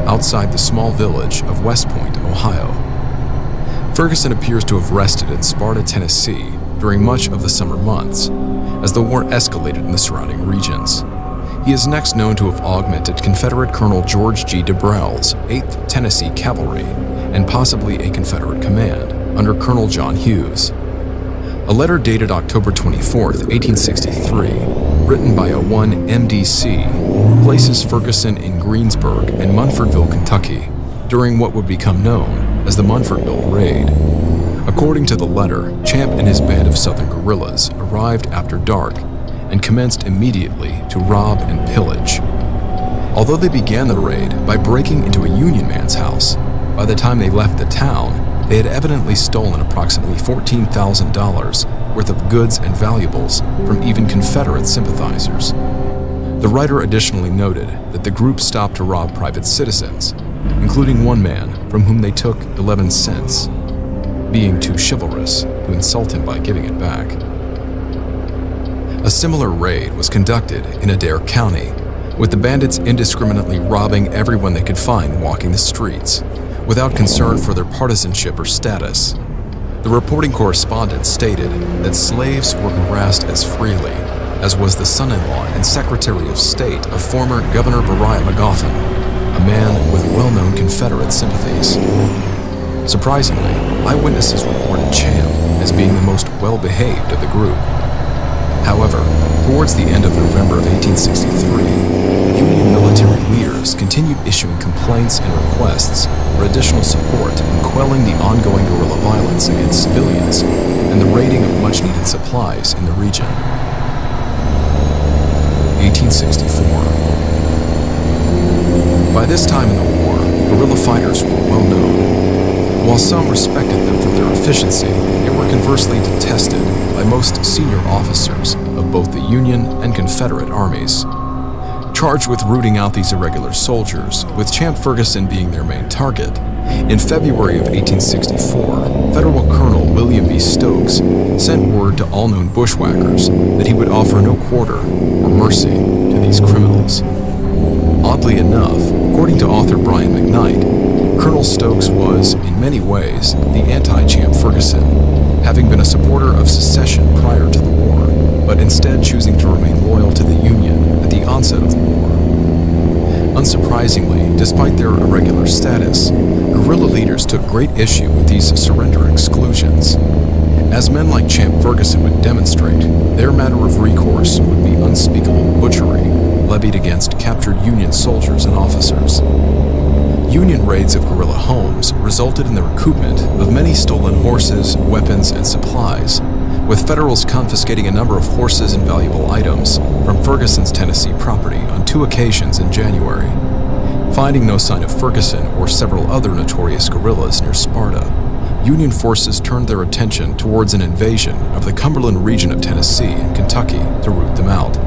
outside the small village of West Point, Ohio. Ferguson appears to have rested in Sparta, Tennessee, during much of the summer months, as the war escalated in the surrounding regions. He is next known to have augmented Confederate Colonel George G. Debrow's 8th Tennessee Cavalry and possibly a Confederate command under Colonel John Hughes. A letter dated October 24, 1863, written by a one MDC, places Ferguson in Greensburg and Munfordville, Kentucky, during what would become known as the Munfordville Raid. According to the letter, Champ and his band of Southern guerrillas arrived after dark and commenced immediately to rob and pillage. Although they began the raid by breaking into a Union man's house, by the time they left the town, they had evidently stolen approximately $14,000 worth of goods and valuables from even Confederate sympathizers. The writer additionally noted that the group stopped to rob private citizens, including one man from whom they took 11 cents, being too chivalrous to insult him by giving it back. A similar raid was conducted in Adair County, with the bandits indiscriminately robbing everyone they could find walking the streets, without concern for their partisanship or status. The reporting correspondent stated that slaves were harassed as freely as was the son-in-law and Secretary of State of former Governor Beriah McGoffin, a man with well-known Confederate sympathies. Surprisingly, eyewitnesses reported Champ as being the most well-behaved of the group. However, towards the end of November of 1863, Union military leaders continued issuing complaints and requests for additional support in quelling the ongoing guerrilla violence against civilians and the raiding of much-needed supplies in the region. 1864. By this time in the war, guerrilla fighters were well known. While some respected them for their efficiency, they were conversely detested by most senior officers of both the Union and Confederate armies. Charged with rooting out these irregular soldiers, with Champ Ferguson being their main target, in February of 1864, Federal Colonel William B. Stokes sent word to all known bushwhackers that he would offer no quarter or mercy to these criminals. Oddly enough, according to author Brian McKnight, Colonel Stokes was, in many ways, the anti-Champ Ferguson, having been a supporter of secession prior to the war, but instead choosing to remain loyal to the Union at the onset of the war. Unsurprisingly, despite their irregular status, guerrilla leaders took great issue with these surrender exclusions. As men like Champ Ferguson would demonstrate, their matter of recourse would be unspeakable butchery levied against captured Union soldiers and officers. Union raids of guerrilla homes resulted in the recoupment of many stolen horses, weapons, and supplies, with Federals confiscating a number of horses and valuable items from Ferguson's Tennessee property on 2 occasions in January. Finding no sign of Ferguson or several other notorious guerrillas near Sparta, Union forces turned their attention towards an invasion of the Cumberland region of Tennessee and Kentucky to root them out.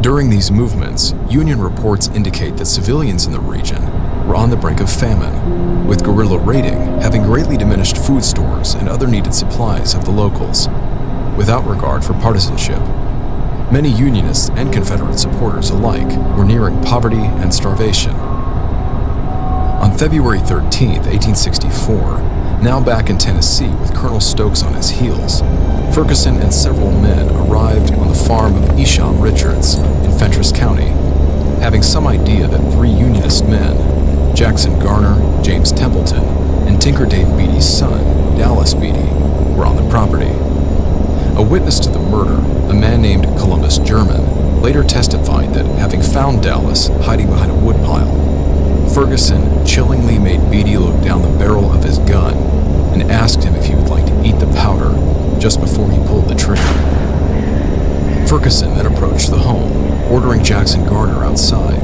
During these movements, Union reports indicate that civilians in the region were on the brink of famine, with guerrilla raiding having greatly diminished food stores and other needed supplies of the locals, without regard for partisanship. Many Unionists and Confederate supporters alike were nearing poverty and starvation. On February 13, 1864, now back in Tennessee with Colonel Stokes on his heels, Ferguson and several men arrived on the farm of Esham Richards in Fentress County, having some idea that 3 Unionist men, Jackson Garner, James Templeton, and Tinker Dave Beatty's son, Dallas Beatty, were on the property. A witness to the murder, a man named Columbus German, later testified that having found Dallas hiding behind a woodpile, Ferguson chillingly made Beatty look down the barrel of his gun and asked him if he would like to eat the powder just before he pulled the trigger. Ferguson then approached the home, ordering Jackson Garner outside.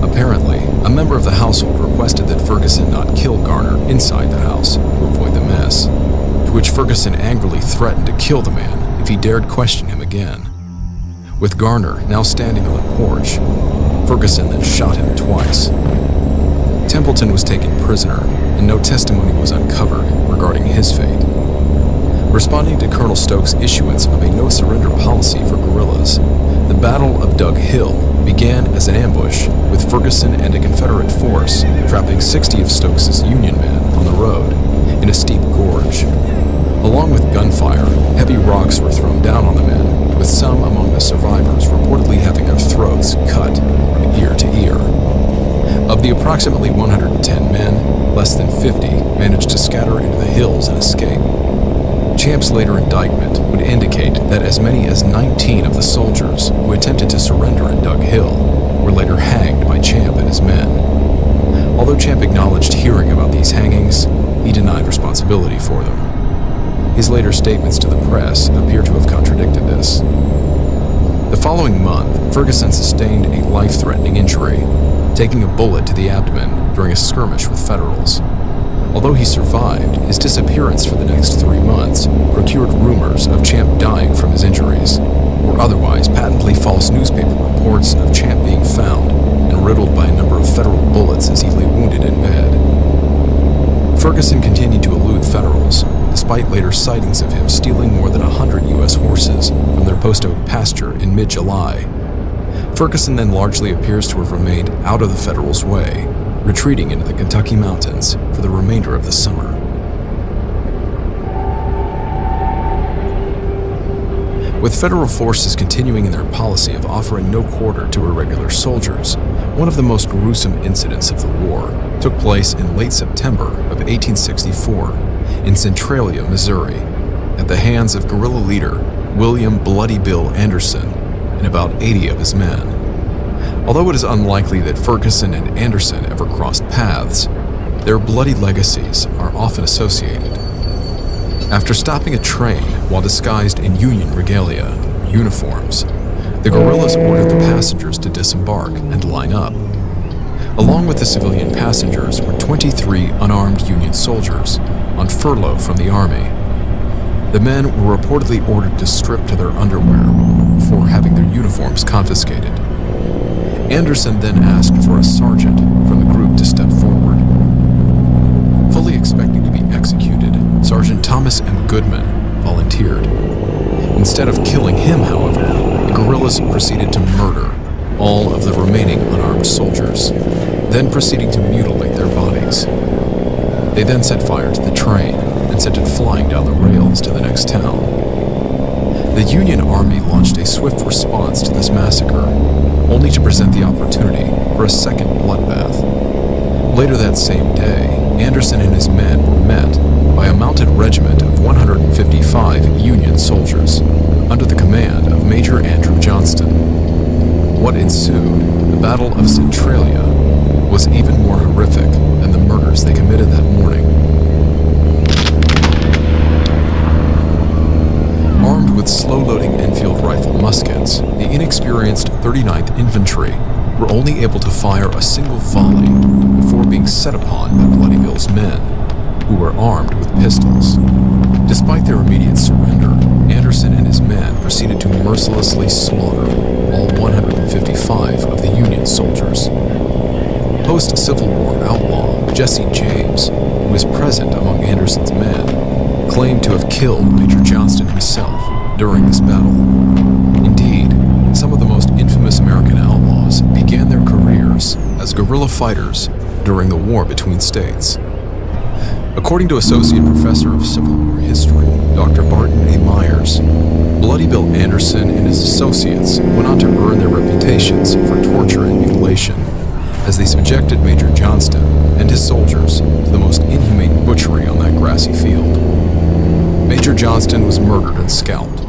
Apparently, a member of the household requested that Ferguson not kill Garner inside the house to avoid the mess, to which Ferguson angrily threatened to kill the man if he dared question him again. With Garner now standing on the porch, Ferguson then shot him twice. Templeton was taken prisoner, and no testimony was uncovered regarding his fate. Responding to Colonel Stokes' issuance of a no-surrender policy for guerrillas, the Battle of Dug Hill began as an ambush, with Ferguson and a Confederate force trapping 60 of Stokes' Union men on the road in a steep gorge. Along with gunfire, heavy rocks were thrown down on the men, with some among the survivors reportedly having their throats cut from ear to ear. Of the approximately 110 men, less than 50 managed to scatter into the hills and escape. Champ's later indictment would indicate that as many as 19 of the soldiers who attempted to surrender at Dug Hill were later hanged by Champ and his men. Although Champ acknowledged hearing about these hangings, he denied responsibility for them. His later statements to the press appear to have contradicted this. The following month, Ferguson sustained a life-threatening injury, taking a bullet to the abdomen during a skirmish with Federals. Although he survived, his disappearance for the next 3 months procured rumors of Champ dying from his injuries, or otherwise patently false newspaper reports of Champ being found and riddled by a number of Federal bullets as he lay wounded in bed. Ferguson continued to elude Federals, despite later sightings of him stealing more than 100 U.S. horses from their post oak pasture in mid-July. Ferguson then largely appears to have remained out of the Federals' way, retreating into the Kentucky mountains for the remainder of the summer. With federal forces continuing in their policy of offering no quarter to irregular soldiers, one of the most gruesome incidents of the war took place in late September of 1864 in Centralia, Missouri, at the hands of guerrilla leader William Bloody Bill Anderson and about 80 of his men. Although it is unlikely that Ferguson and Anderson ever crossed paths, their bloody legacies are often associated. After stopping a train while disguised in Union regalia, uniforms, the guerrillas ordered the passengers to disembark and line up. Along with the civilian passengers were 23 unarmed Union soldiers on furlough from the Army. The men were reportedly ordered to strip to their underwear before having their uniforms confiscated. Anderson then asked for a sergeant from the group to step forward. Fully expecting to be executed, Sergeant Thomas M. Goodman volunteered. Instead of killing him, however, the guerrillas proceeded to murder all of the remaining unarmed soldiers, then proceeding to mutilate their bodies. They then set fire to the train and sent it flying down the rails to the next town. The Union Army launched a swift response to this massacre, only to present the opportunity for a second bloodbath. Later that same day, Anderson and his men were met by a mounted regiment of 155 Union soldiers under the command of Major Andrew Johnston. What ensued, the Battle of Centralia, was even more horrific than the murders they committed that morning. Armed with slow-loading Enfield rifle muskets, the inexperienced 39th Infantry were only able to fire a single volley before being set upon by Bloody Bill's men, who were armed with pistols. Despite their immediate surrender, Anderson and his men proceeded to mercilessly slaughter all 155 of the Union soldiers. Post-Civil War outlaw Jesse James, who was present among Anderson's men, claimed to have killed Major Johnston himself during this battle. Indeed, some of the most infamous American outlaws began their careers as guerrilla fighters during the war between states. According to Associate Professor of Civil War History, Dr. Barton A. Myers, Bloody Bill Anderson and his associates went on to earn their reputations for torture and mutilation, as they subjected Major Johnston and his soldiers to the most inhumane butchery on that grassy field. Major Johnston was murdered and scalped.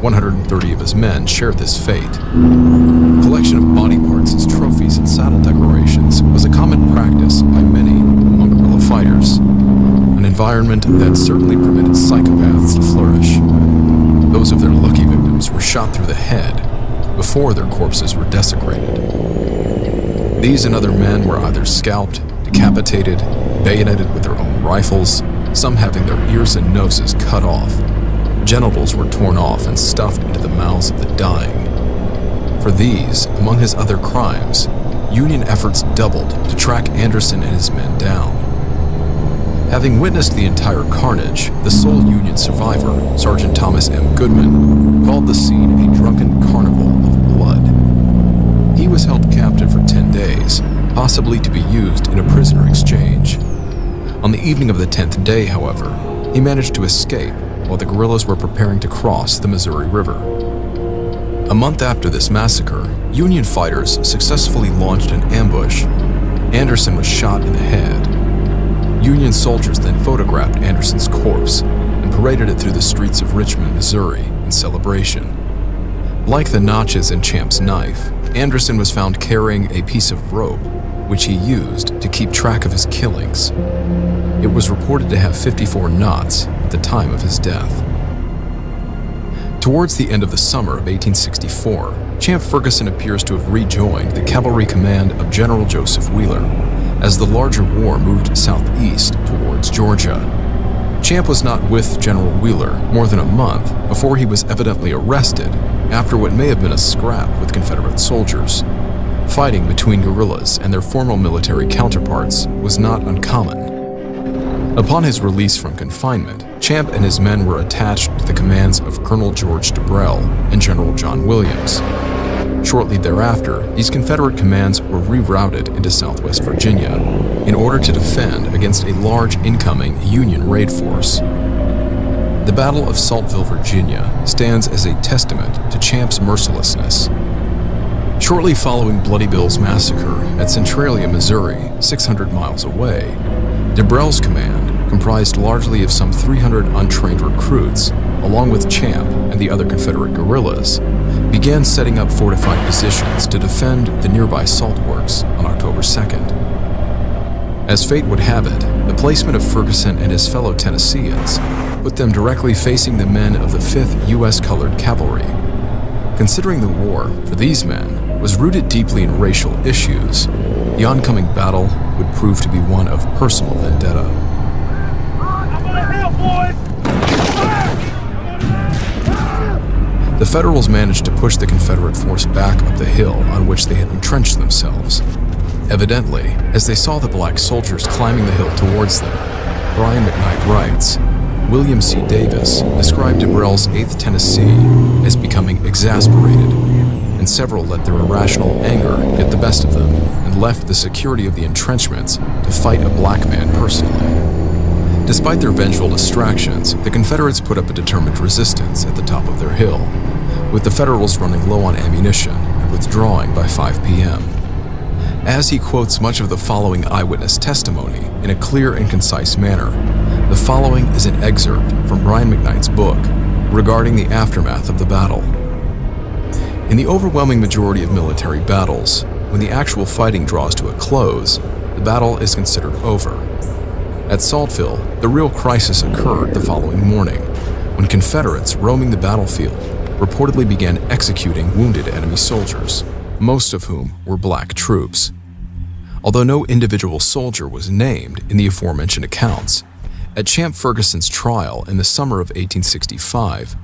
130 of his men shared this fate. The collection of body parts as trophies and saddle decorations was a common practice by many among guerrilla fighters, an environment that certainly permitted psychopaths to flourish. Those of their lucky victims were shot through the head before their corpses were desecrated. These and other men were either scalped, decapitated, bayoneted with their own rifles, some having their ears and noses cut off. Genitals were torn off and stuffed into the mouths of the dying. For these, among his other crimes, Union efforts doubled to track Anderson and his men down. Having witnessed the entire carnage, the sole Union survivor, Sergeant Thomas M. Goodman, called the scene a drunken carnival of blood. He was held captive for 10 days, possibly to be used in a prisoner exchange. On the evening of the 10th day, however, he managed to escape while the guerrillas were preparing to cross the Missouri River. A month after this massacre, Union fighters successfully launched an ambush. Anderson was shot in the head. Union soldiers then photographed Anderson's corpse and paraded it through the streets of Richmond, Missouri, in celebration. Like the notches in Champ's knife, Anderson was found carrying a piece of rope, which he used to keep track of his killings. It was reported to have 54 knots at the time of his death. Towards the end of the summer of 1864, Champ Ferguson appears to have rejoined the cavalry command of General Joseph Wheeler as the larger war moved southeast towards Georgia. Champ was not with General Wheeler more than a month before he was evidently arrested after what may have been a scrap with Confederate soldiers. Fighting between guerrillas and their formal military counterparts was not uncommon. Upon his release from confinement, Champ and his men were attached to the commands of Colonel George Debrell and General John Williams. Shortly thereafter, these Confederate commands were rerouted into Southwest Virginia in order to defend against a large incoming Union raid force. The Battle of Saltville, Virginia, stands as a testament to Champ's mercilessness. Shortly following Bloody Bill's massacre at Centralia, Missouri, 600 miles away, Debrell's command, comprised largely of some 300 untrained recruits, along with Champ and the other Confederate guerrillas, began setting up fortified positions to defend the nearby salt works on October 2nd. As fate would have it, the placement of Ferguson and his fellow Tennesseans put them directly facing the men of the 5th U.S. Colored Cavalry. Considering the war, for these men, was rooted deeply in racial issues, the oncoming battle would prove to be one of personal vendetta. The Federals managed to push the Confederate force back up the hill on which they had entrenched themselves. Evidently, as they saw the black soldiers climbing the hill towards them, Brian McKnight writes, William C. Davis described Debrell's 8th Tennessee as becoming exasperated, and several let their irrational anger get the best of them and left the security of the entrenchments to fight a black man personally. Despite their vengeful distractions, the Confederates put up a determined resistance at the top of their hill, with the Federals running low on ammunition and withdrawing by 5 p.m. As he quotes much of the following eyewitness testimony in a clear and concise manner, the following is an excerpt from Brian McKnight's book regarding the aftermath of the battle. In the overwhelming majority of military battles, when the actual fighting draws to a close, the battle is considered over. At Saltville, the real crisis occurred the following morning, when Confederates roaming the battlefield reportedly began executing wounded enemy soldiers, most of whom were black troops. Although no individual soldier was named in the aforementioned accounts, at Champ Ferguson's trial in the summer of 1865,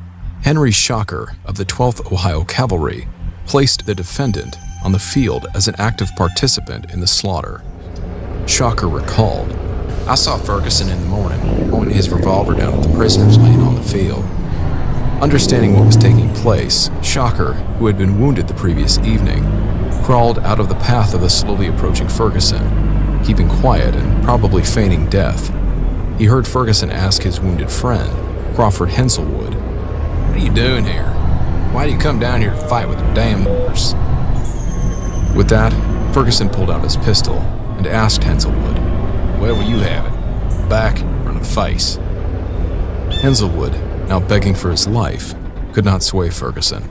Henry Shocker of the 12th Ohio Cavalry placed the defendant on the field as an active participant in the slaughter. Shocker recalled, "I saw Ferguson in the morning, pointing his revolver down at the prisoners laying on the field." Understanding what was taking place, Shocker, who had been wounded the previous evening, crawled out of the path of the slowly approaching Ferguson, keeping quiet and probably feigning death. He heard Ferguson ask his wounded friend, Crawford Henselwood, "What are you doing here? Why do you come down here to fight with the damn horse?" With that, Ferguson pulled out his pistol and asked Henselwood, "Where will you have it? Back or in the face?" Henselwood, now begging for his life, could not sway Ferguson.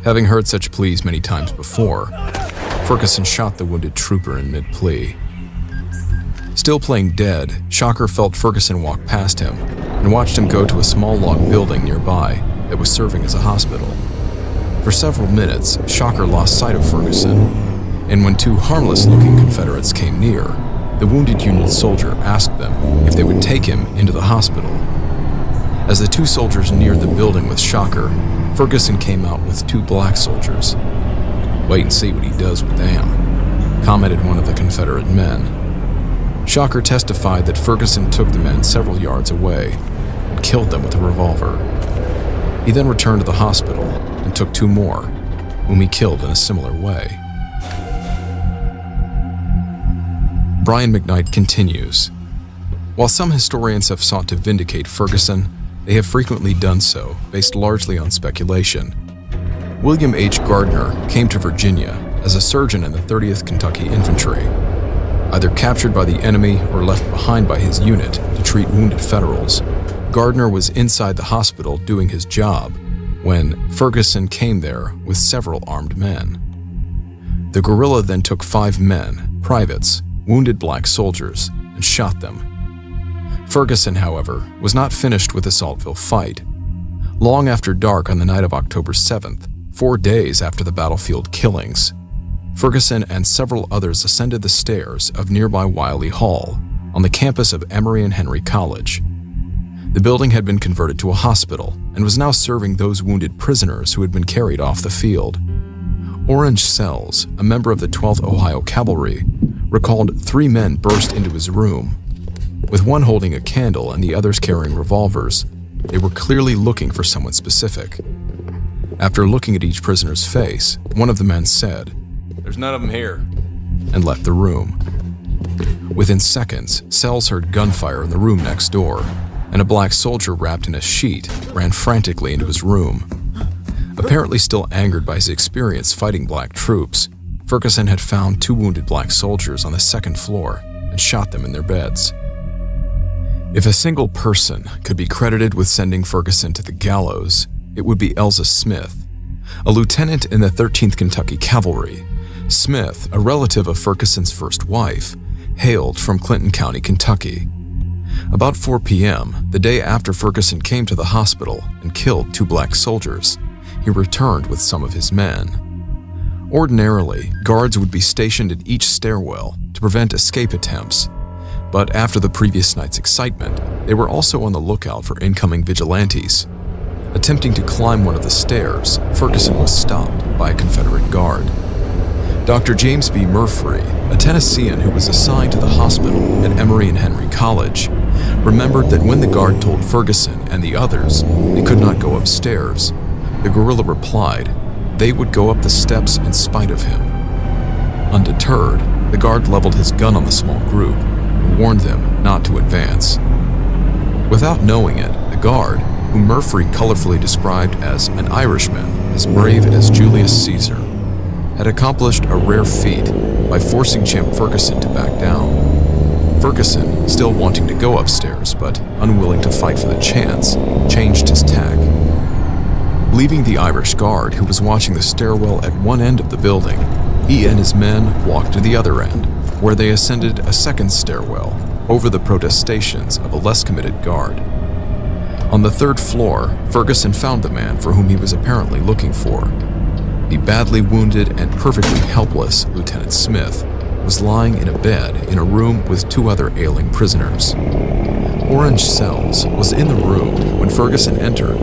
Having heard such pleas many times before, Ferguson shot the wounded trooper in mid-plea. Still playing dead, Shocker felt Ferguson walk past him and watched him go to a small log building nearby that was serving as a hospital. For several minutes, Shocker lost sight of Ferguson, and when two harmless-looking Confederates came near, the wounded Union soldier asked them if they would take him into the hospital. As the two soldiers neared the building with Shocker, Ferguson came out with two black soldiers. "Wait and see what he does with them," commented one of the Confederate men. Shocker testified that Ferguson took the men several yards away and killed them with a revolver. He then returned to the hospital and took two more, whom he killed in a similar way. Brian McKnight continues, "While some historians have sought to vindicate Ferguson, they have frequently done so based largely on speculation. William H. Gardner came to Virginia as a surgeon in the 30th Kentucky Infantry. Either captured by the enemy or left behind by his unit to treat wounded Federals, Gardner was inside the hospital doing his job when Ferguson came there with several armed men. The guerrilla then took 5 men, privates, wounded black soldiers, and shot them. Ferguson, however, was not finished with the Saltville fight. Long after dark on the night of October 7th, 4 days after the battlefield killings, Ferguson and several others ascended the stairs of nearby Wiley Hall on the campus of Emory and Henry College. The building had been converted to a hospital and was now serving those wounded prisoners who had been carried off the field. Orange Sells, a member of the 12th Ohio Cavalry, recalled 3 men burst into his room. With one holding a candle and the others carrying revolvers, they were clearly looking for someone specific. After looking at each prisoner's face, one of the men said, There's none of them here. and left the room. Within seconds, cells heard gunfire in the room next door, and a black soldier wrapped in a sheet ran frantically into his room. Apparently still angered by his experience fighting black troops, Ferguson had found 2 wounded black soldiers on the 2nd floor and shot them in their beds. If a single person could be credited with sending Ferguson to the gallows, it would be Elza Smith, a lieutenant in the 13th Kentucky Cavalry. Smith, a relative of Ferguson's first wife, hailed from Clinton County, Kentucky. About 4 p.m., the day after Ferguson came to the hospital and killed 2 black soldiers, he returned with some of his men. Ordinarily, guards would be stationed at each stairwell to prevent escape attempts, but after the previous night's excitement, they were also on the lookout for incoming vigilantes. Attempting to climb one of the stairs, Ferguson was stopped by a Confederate guard. Dr. James B. Murphy, a Tennessean who was assigned to the hospital at Emory and Henry College, remembered that when the guard told Ferguson and the others they could not go upstairs, the guerrilla replied they would go up the steps in spite of him. Undeterred, the guard leveled his gun on the small group and warned them not to advance. Without knowing it, the guard, whom Murphy colorfully described as an Irishman as brave as Julius Caesar, had accomplished a rare feat by forcing Champ Ferguson to back down. Ferguson, still wanting to go upstairs but unwilling to fight for the chance, changed his tack. Leaving the Irish guard who was watching the stairwell at one end of the building, he and his men walked to the other end, where they ascended a second stairwell over the protestations of a less committed guard. On the 3rd floor, Ferguson found the man for whom he was apparently looking for. The badly wounded and perfectly helpless Lieutenant Smith was lying in a bed in a room with 2 other ailing prisoners. Orange Cells was in the room when Ferguson entered.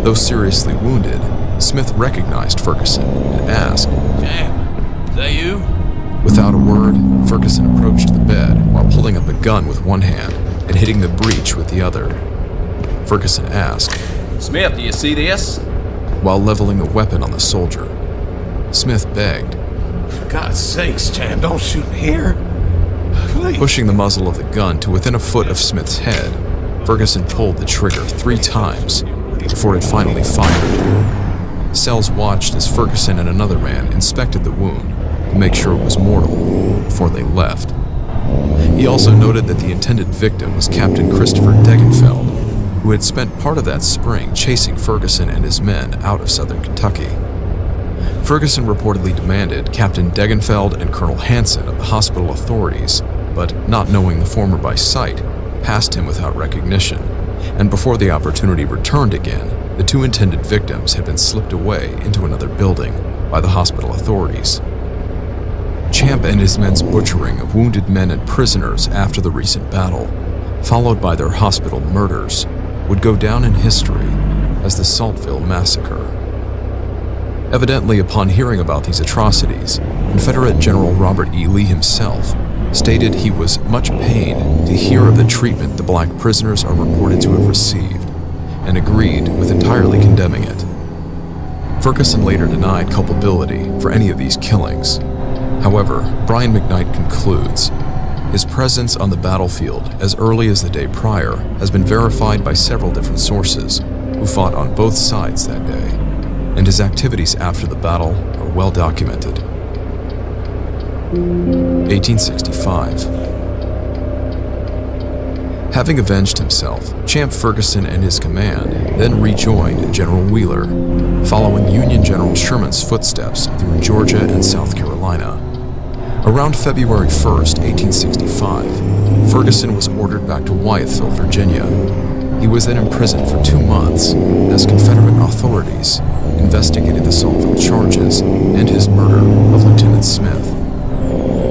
Though seriously wounded, Smith recognized Ferguson and asked, Champ, is that you? Without a word, Ferguson approached the bed while pulling up a gun with one hand and hitting the breech with the other. Ferguson asked, Smith, do you see this? while leveling the weapon on the soldier. Smith begged, For God's sakes, Champ, don't shoot me here. Please. pushing the muzzle of the gun to within a foot of Smith's head. Ferguson pulled the trigger 3 times before it finally fired. Sells watched as Ferguson and another man inspected the wound to make sure it was mortal before they left. He also noted that the intended victim was Captain Christopher Degenfeld, who had spent part of that spring chasing Ferguson and his men out of southern Kentucky. Ferguson reportedly demanded Captain Degenfeld and Colonel Hanson of the hospital authorities, but not knowing the former by sight, passed him without recognition, and before the opportunity returned again, the 2 intended victims had been slipped away into another building by the hospital authorities. Champ and his men's butchering of wounded men and prisoners after the recent battle, followed by their hospital murders, would go down in history as the Saltville Massacre. Evidently, upon hearing about these atrocities, Confederate General Robert E. Lee himself stated he was much pained to hear of the treatment the black prisoners are reported to have received, and agreed with entirely condemning it. Ferguson later denied culpability for any of these killings. However, Brian McKnight concludes, his presence on the battlefield as early as the day prior has been verified by several different sources who fought on both sides that day, and his activities after the battle are well documented. 1865. Having avenged himself, Champ Ferguson and his command then rejoined General Wheeler, following Union General Sherman's footsteps through Georgia and South Carolina. Around February 1st, 1865, Ferguson was ordered back to Wyethville, Virginia. He was then imprisoned for 2 months as Confederate authorities investigated the Saltville charges and his murder of Lieutenant Smith.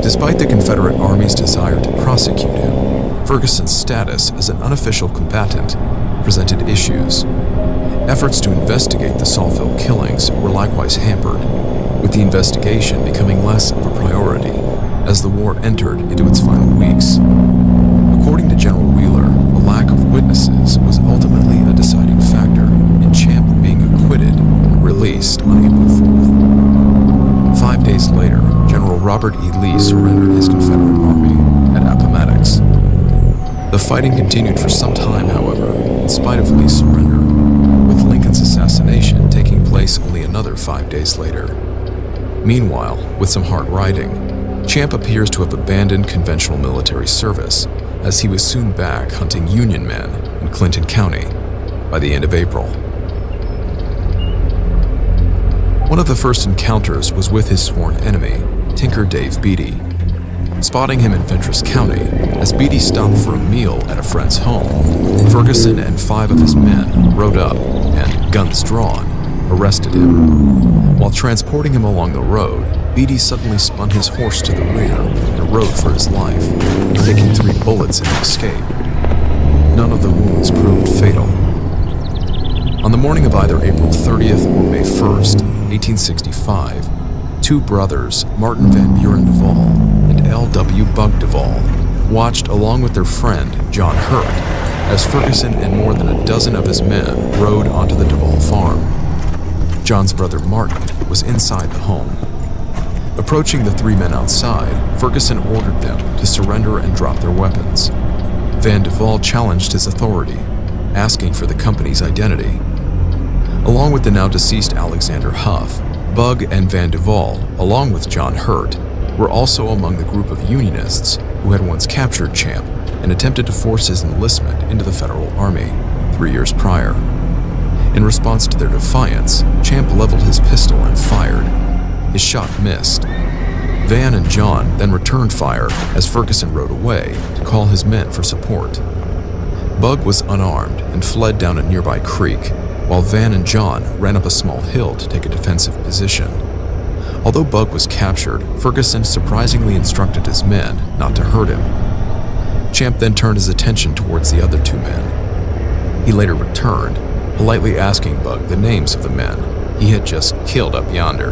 Despite the Confederate Army's desire to prosecute him, Ferguson's status as an unofficial combatant presented issues. Efforts to investigate the Saltville killings were likewise hampered, with the investigation becoming less of a priority as the war entered into its final weeks. According to General Wheeler, the lack of witnesses was ultimately a deciding factor in Champ being acquitted on a released on April 4th. 5 days later, General Robert E. Lee surrendered his Confederate army at Appomattox. The fighting continued for some time, however, in spite of Lee's surrender, with Lincoln's assassination taking place only another 5 days later. Meanwhile, with some hard riding, Champ appears to have abandoned conventional military service, as he was soon back hunting Union men in Clinton County by the end of April. One of the first encounters was with his sworn enemy, Tinker Dave Beatty. Spotting him in Fentress County, as Beatty stopped for a meal at a friend's home, Ferguson and 5 of his men rode up and, guns drawn, arrested him. While transporting him along the road, Beatty suddenly spun his horse to the rear and rode for his life, taking 3 bullets in the escape. None of the wounds proved fatal. On the morning of either April 30th or May 1st, 1865, 2 brothers, Martin Van Buren Duval and L.W. Bug Duval, watched along with their friend, John Hurt, as Ferguson and more than a dozen of his men rode onto the Duval farm. John's brother Martin was inside the home. Approaching the 3 men outside, Ferguson ordered them to surrender and drop their weapons. Van Duval challenged his authority, asking for the company's identity. Along with the now deceased Alexander Huff, Bug and Van Duval, along with John Hurt, were also among the group of Unionists who had once captured Champ and attempted to force his enlistment into the Federal Army 3 years prior. In response to their defiance, Champ leveled his pistol and fired. His shot missed. Van and John then returned fire as Ferguson rode away to call his men for support. Bug was unarmed and fled down a nearby creek, while Van and John ran up a small hill to take a defensive position. Although Bug was captured, Ferguson surprisingly instructed his men not to hurt him. Champ then turned his attention towards the other 2 men. He later returned, politely asking Bug the names of the men he had just killed up yonder.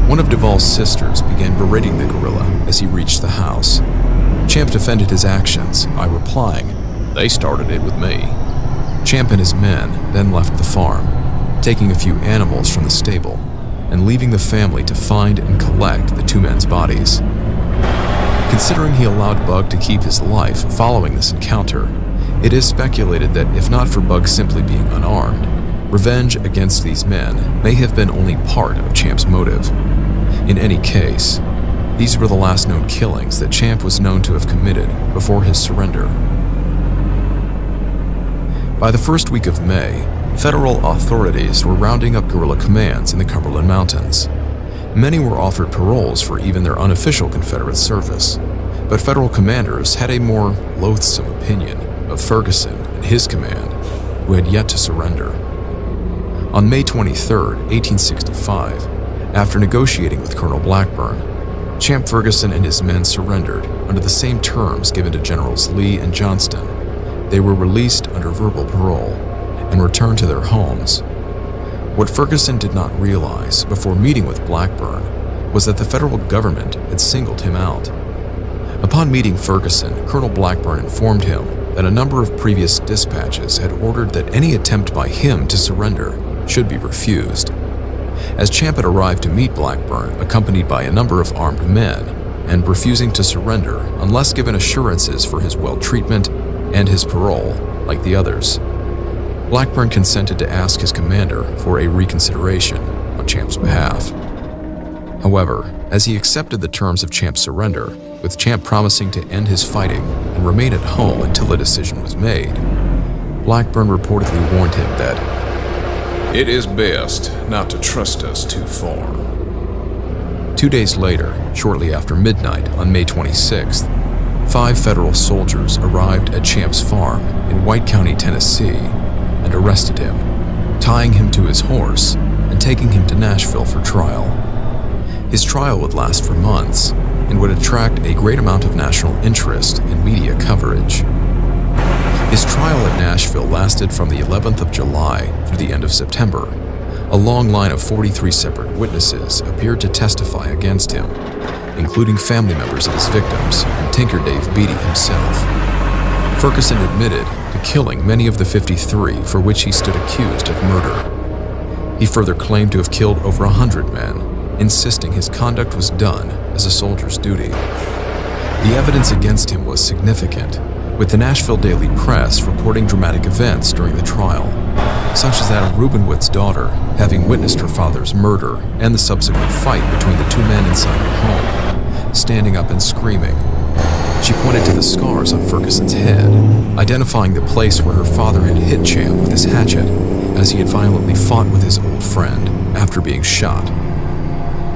One of Duval's sisters began berating the guerrilla as he reached the house. Champ defended his actions by replying, "They started it with me." Champ and his men then left the farm, taking a few animals from the stable and leaving the family to find and collect the 2 men's bodies. Considering he allowed Bug to keep his life following this encounter, it is speculated that if not for Bug simply being unarmed, revenge against these men may have been only part of Champ's motive. In any case, these were the last known killings that Champ was known to have committed before his surrender. By the first week of May, federal authorities were rounding up guerrilla commands in the Cumberland Mountains. Many were offered paroles for even their unofficial Confederate service, but federal commanders had a more loathsome opinion of Ferguson and his command, who had yet to surrender. On May 23, 1865, after negotiating with Colonel Blackburn, Champ Ferguson and his men surrendered under the same terms given to Generals Lee and Johnston. They were released under verbal parole and returned to their homes. What Ferguson did not realize before meeting with Blackburn was that the federal government had singled him out. Upon meeting Ferguson, Colonel Blackburn informed him that a number of previous dispatches had ordered that any attempt by him to surrender should be refused. As Champ had arrived to meet Blackburn, accompanied by a number of armed men, and refusing to surrender unless given assurances for his well-treatment and his parole, like the others, Blackburn consented to ask his commander for a reconsideration on Champ's behalf. However, as he accepted the terms of Champ's surrender, with Champ promising to end his fighting and remain at home until a decision was made, Blackburn reportedly warned him that It is best not to trust us too far. 2 days later, shortly after midnight on May 26th, 5 federal soldiers arrived at Champ's farm in White County, Tennessee, and arrested him, tying him to his horse and taking him to Nashville for trial. His trial would last for months and would attract a great amount of national interest and media coverage. His trial at Nashville lasted from the 11th of July through the end of September. A long line of 43 separate witnesses appeared to testify against him, including family members of his victims and Tinker Dave Beatty himself. Ferguson admitted to killing many of the 53 for which he stood accused of murder. He further claimed to have killed over 100 men, insisting his conduct was done as a soldier's duty. The evidence against him was significant, with the Nashville Daily Press reporting dramatic events during the trial, such as that of Reuben Witt's daughter having witnessed her father's murder and the subsequent fight between the two men inside her home, standing up and screaming. She pointed to the scars on Ferguson's head, identifying the place where her father had hit Champ with his hatchet as he had violently fought with his old friend after being shot.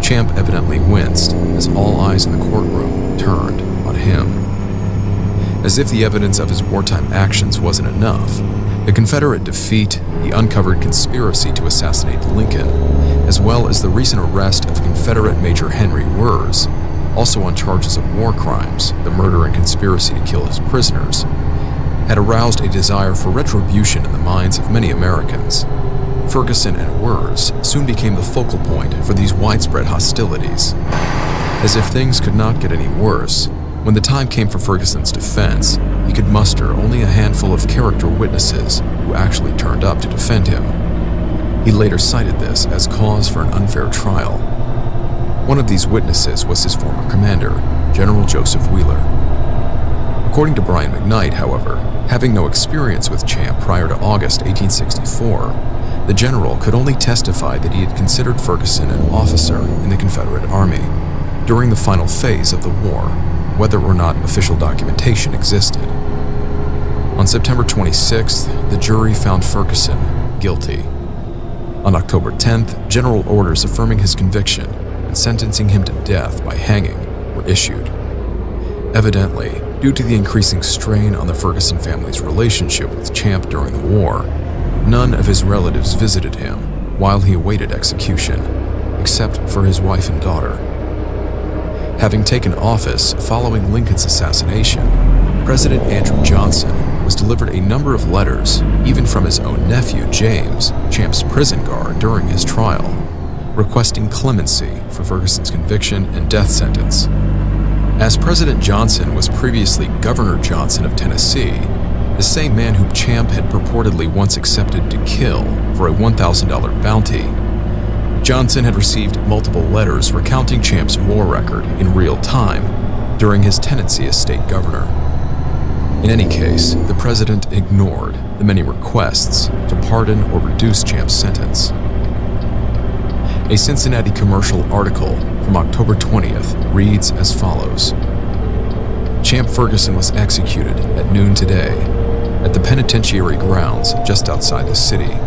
Champ evidently winced as all eyes in the courtroom turned on him. As if the evidence of his wartime actions wasn't enough, the Confederate defeat, the uncovered conspiracy to assassinate Lincoln, as well as the recent arrest of Confederate Major Henry Wirz, also on charges of war crimes, the murder and conspiracy to kill his prisoners, had aroused a desire for retribution in the minds of many Americans. Ferguson and Wirz soon became the focal point for these widespread hostilities. As if things could not get any worse, when the time came for Ferguson's defense, he could muster only a handful of character witnesses who actually turned up to defend him. He later cited this as cause for an unfair trial. One of these witnesses was his former commander, General Joseph Wheeler. According to Brian McKnight, however, having no experience with Champ prior to August 1864, the general could only testify that he had considered Ferguson an officer in the Confederate Army during the final phase of the war, whether or not official documentation existed. On September 26th, the jury found Ferguson guilty. On October 10th, general orders affirming his conviction and sentencing him to death by hanging were issued. Evidently, due to the increasing strain on the Ferguson family's relationship with Champ during the war, none of his relatives visited him while he awaited execution, except for his wife and daughter. Having taken office following Lincoln's assassination, President Andrew Johnson was delivered a number of letters, even from his own nephew James, Champ's prison guard during his trial, requesting clemency for Ferguson's conviction and death sentence. As President Johnson was previously Governor Johnson of Tennessee, the same man whom Champ had purportedly once accepted to kill for a $1,000 bounty, Johnson had received multiple letters recounting Champ's war record in real time during his tenancy as state governor. In any case, the president ignored the many requests to pardon or reduce Champ's sentence. A Cincinnati commercial article from October 20th reads as follows. Champ Ferguson was executed at noon today at the penitentiary grounds just outside the city.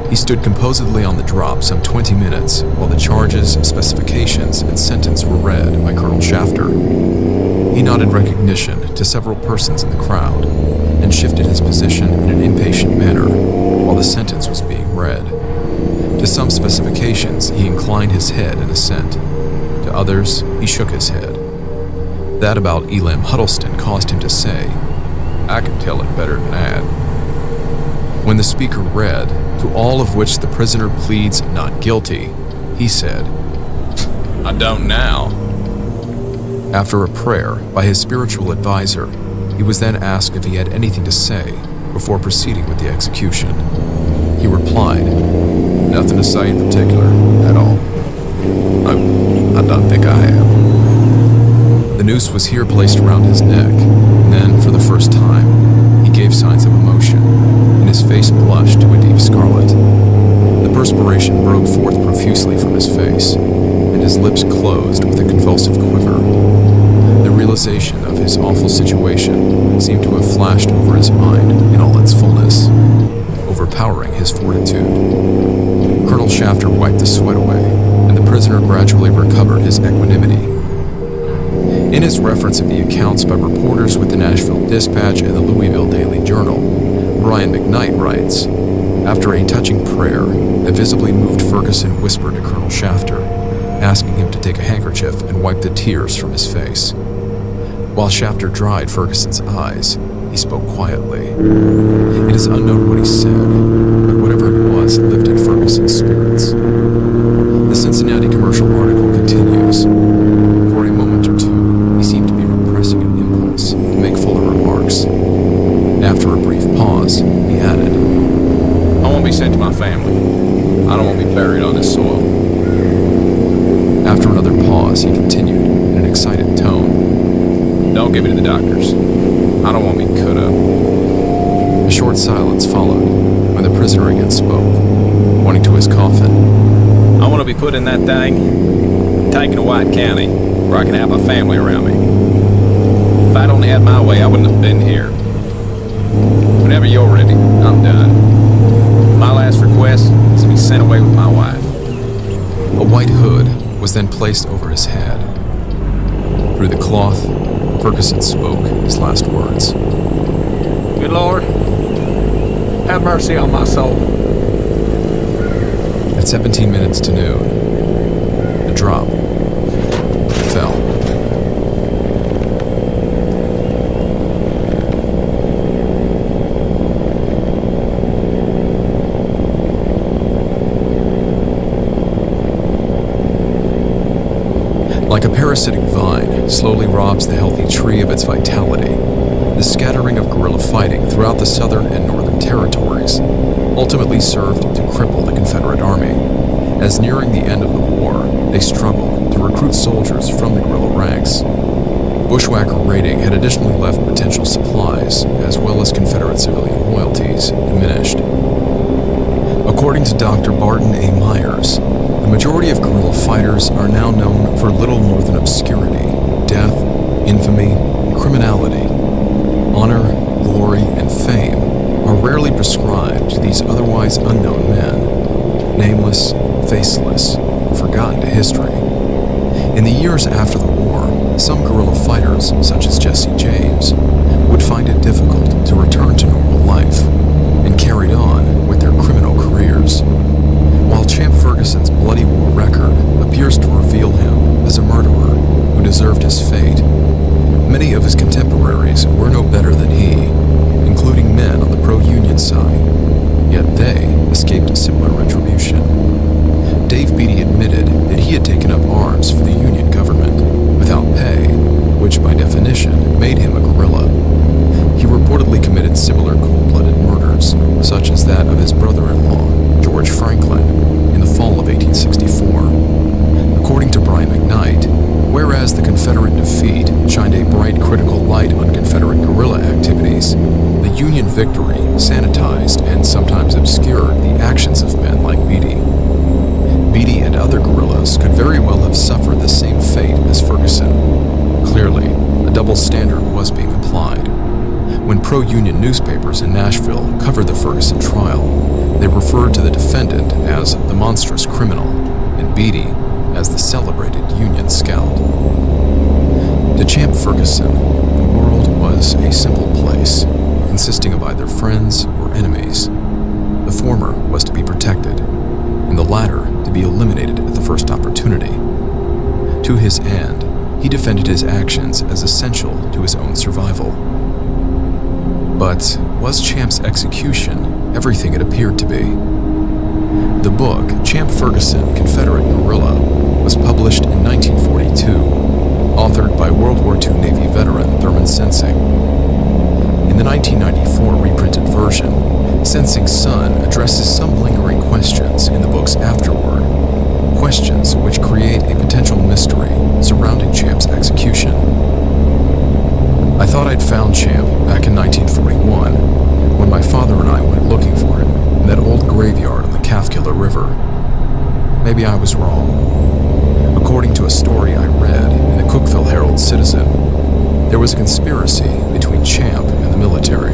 He stood composedly on the drop some 20 minutes while the charges, specifications, and sentence were read by Colonel Shafter. He nodded recognition to several persons in the crowd and shifted his position in an impatient manner while the sentence was being read. To some specifications, he inclined his head in assent. To others, he shook his head. That about Elam Huddleston caused him to say, "I can tell it better than that." When the speaker read, to all of which the prisoner pleads not guilty, he said, "I don't now." After a prayer by his spiritual advisor, he was then asked if he had anything to say before proceeding with the execution. He replied, "Nothing to say in particular, at all. I don't think I have." The noose was here placed around his neck, and then, for the first time, he gave signs of emotion, and his face blushed to a deep scarlet. The perspiration broke forth profusely from his face, and his lips closed with a convulsive quiver. The realization of his awful situation seemed to have flashed over his mind in all its fullness, overpowering his fortitude. Colonel Shafter wiped the sweat away, and the prisoner gradually recovered his equanimity. In his reference of the accounts by reporters with the Nashville Dispatch and the Louisville Daily Journal, Brian McKnight writes, after a touching prayer, a visibly moved Ferguson whispered to Colonel Shafter, asking him to take a handkerchief and wipe the tears from his face. While Shafter dried Ferguson's eyes, he spoke quietly. It is unknown what he said, but whatever it was lifted Ferguson's spirits. The Cincinnati commercial article continues. For a moment or two, he seemed to be repressing an impulse to make fuller remarks. After a brief pause, he added, "I won't be sent to my family. I don't want get me to the doctors. I don't want to be cut up. A short silence followed when the prisoner again spoke, pointing to his coffin. I want to be put in that thing, taken to White County, where I can have my family around me. If I'd only had my way, I wouldn't have been here. Whenever you're ready, I'm done. My last request is to be sent away with my wife. A white hood was then placed over his head. Through the cloth, Ferguson spoke his last words. Good Lord, have mercy on my soul. At 17 minutes to noon, the drop fell. Like a parasitic vine slowly robs the healthy tree of its vitality, the scattering of guerrilla fighting throughout the southern and northern territories ultimately served to cripple the Confederate Army, as nearing the end of the war, they struggled to recruit soldiers from the guerrilla ranks. Bushwhacker raiding had additionally left potential supplies, as well as Confederate civilian loyalties, diminished. According to Dr. Barton A. Myers, the majority of guerrilla fighters are now known for little more than obscurity, death, infamy, and criminality. Honor, glory, and fame are rarely prescribed to these otherwise unknown men, nameless, faceless, forgotten to history. In the years after the war, some guerrilla fighters, such as Jesse James, would find it difficult to return to normal life and carried on with their criminal careers. While Champ Ferguson's bloody war record appears to reveal him as a murderer who deserved his fate, many of his contemporaries were no better than he, including men on the pro-Union side, yet they escaped similar retribution. Dave Beatty admitted that he had taken up arms for the Union government without pay, which by definition made him a guerrilla. He reportedly committed similar cold-blooded murders, such as that of his brother-in-law, George Franklin, in the fall of 1864. According to Brian McKnight, whereas the Confederate defeat shined a bright critical light on Confederate guerrilla activities, the Union victory sanitized and sometimes obscured the actions of men like Beatty. Beatty and other guerrillas could very well have suffered the same fate as Ferguson. Clearly, a double standard was being applied. When pro-Union newspapers in Nashville covered the Ferguson trial, they referred to the defendant as the monstrous criminal and Beatty as the celebrated Union scout. To Champ Ferguson, the world was a simple place, consisting of either friends or enemies. The former was to be protected, and the latter to be eliminated at the first opportunity. To his end, he defended his actions as essential to his own survival. But was Champ's execution everything it appeared to be? The book, Champ Ferguson, Confederate Guerrilla, was published in 1942, authored by World War II Navy veteran Thurman Sensing. In the 1994 reprinted version, Sensing's son addresses some lingering questions in the book's afterword, questions which create a potential mystery surrounding Champ's execution. I thought I'd found Champ back in 1941, when my father and I went looking for him in that old graveyard on the Calfkiller River. Maybe I was wrong. According to a story I read in the Cookeville Herald-Citizen, there was a conspiracy between Champ and the military.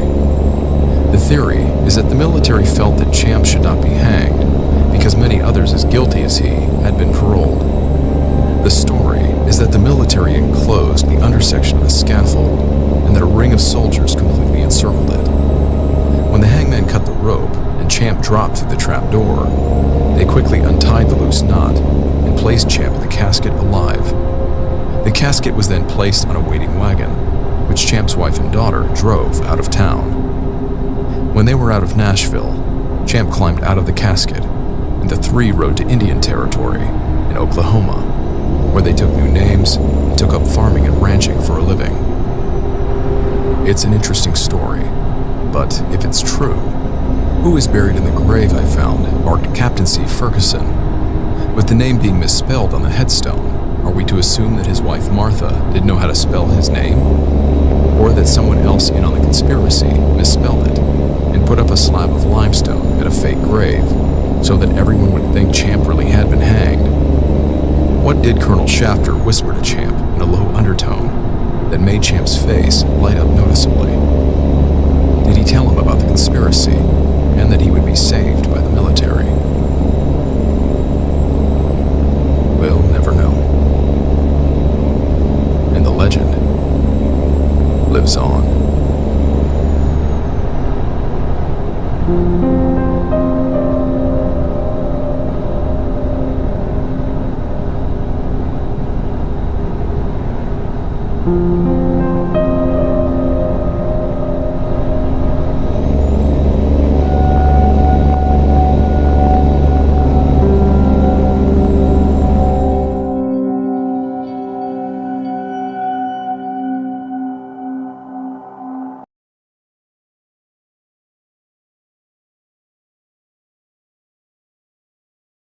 The theory is that the military felt that Champ should not be hanged because many others as guilty as he had been paroled. The story is that the military enclosed the undersection of the scaffold and that a ring of soldiers completely encircled it. When the hangman cut the rope and Champ dropped through the trap door, they quickly untied the loose knot and placed Champ in the casket alive. The casket was then placed on a waiting wagon, which Champ's wife and daughter drove out of town. When they were out of Nashville, Champ climbed out of the casket, and the three rode to Indian Territory in Oklahoma, where they took new names and took up farming and ranching for a living. It's an interesting story, but if it's true, who is buried in the grave I found marked Captain C. Ferguson? With the name being misspelled on the headstone, are we to assume that his wife Martha didn't know how to spell his name? or that someone else in on the conspiracy misspelled it and put up a slab of limestone at a fake grave so that everyone would think Champ really had been hanged? What did Colonel Shafter whisper to Champ in a low undertone that made Champ's face light up noticeably? Did he tell him about the conspiracy and that he would be saved by the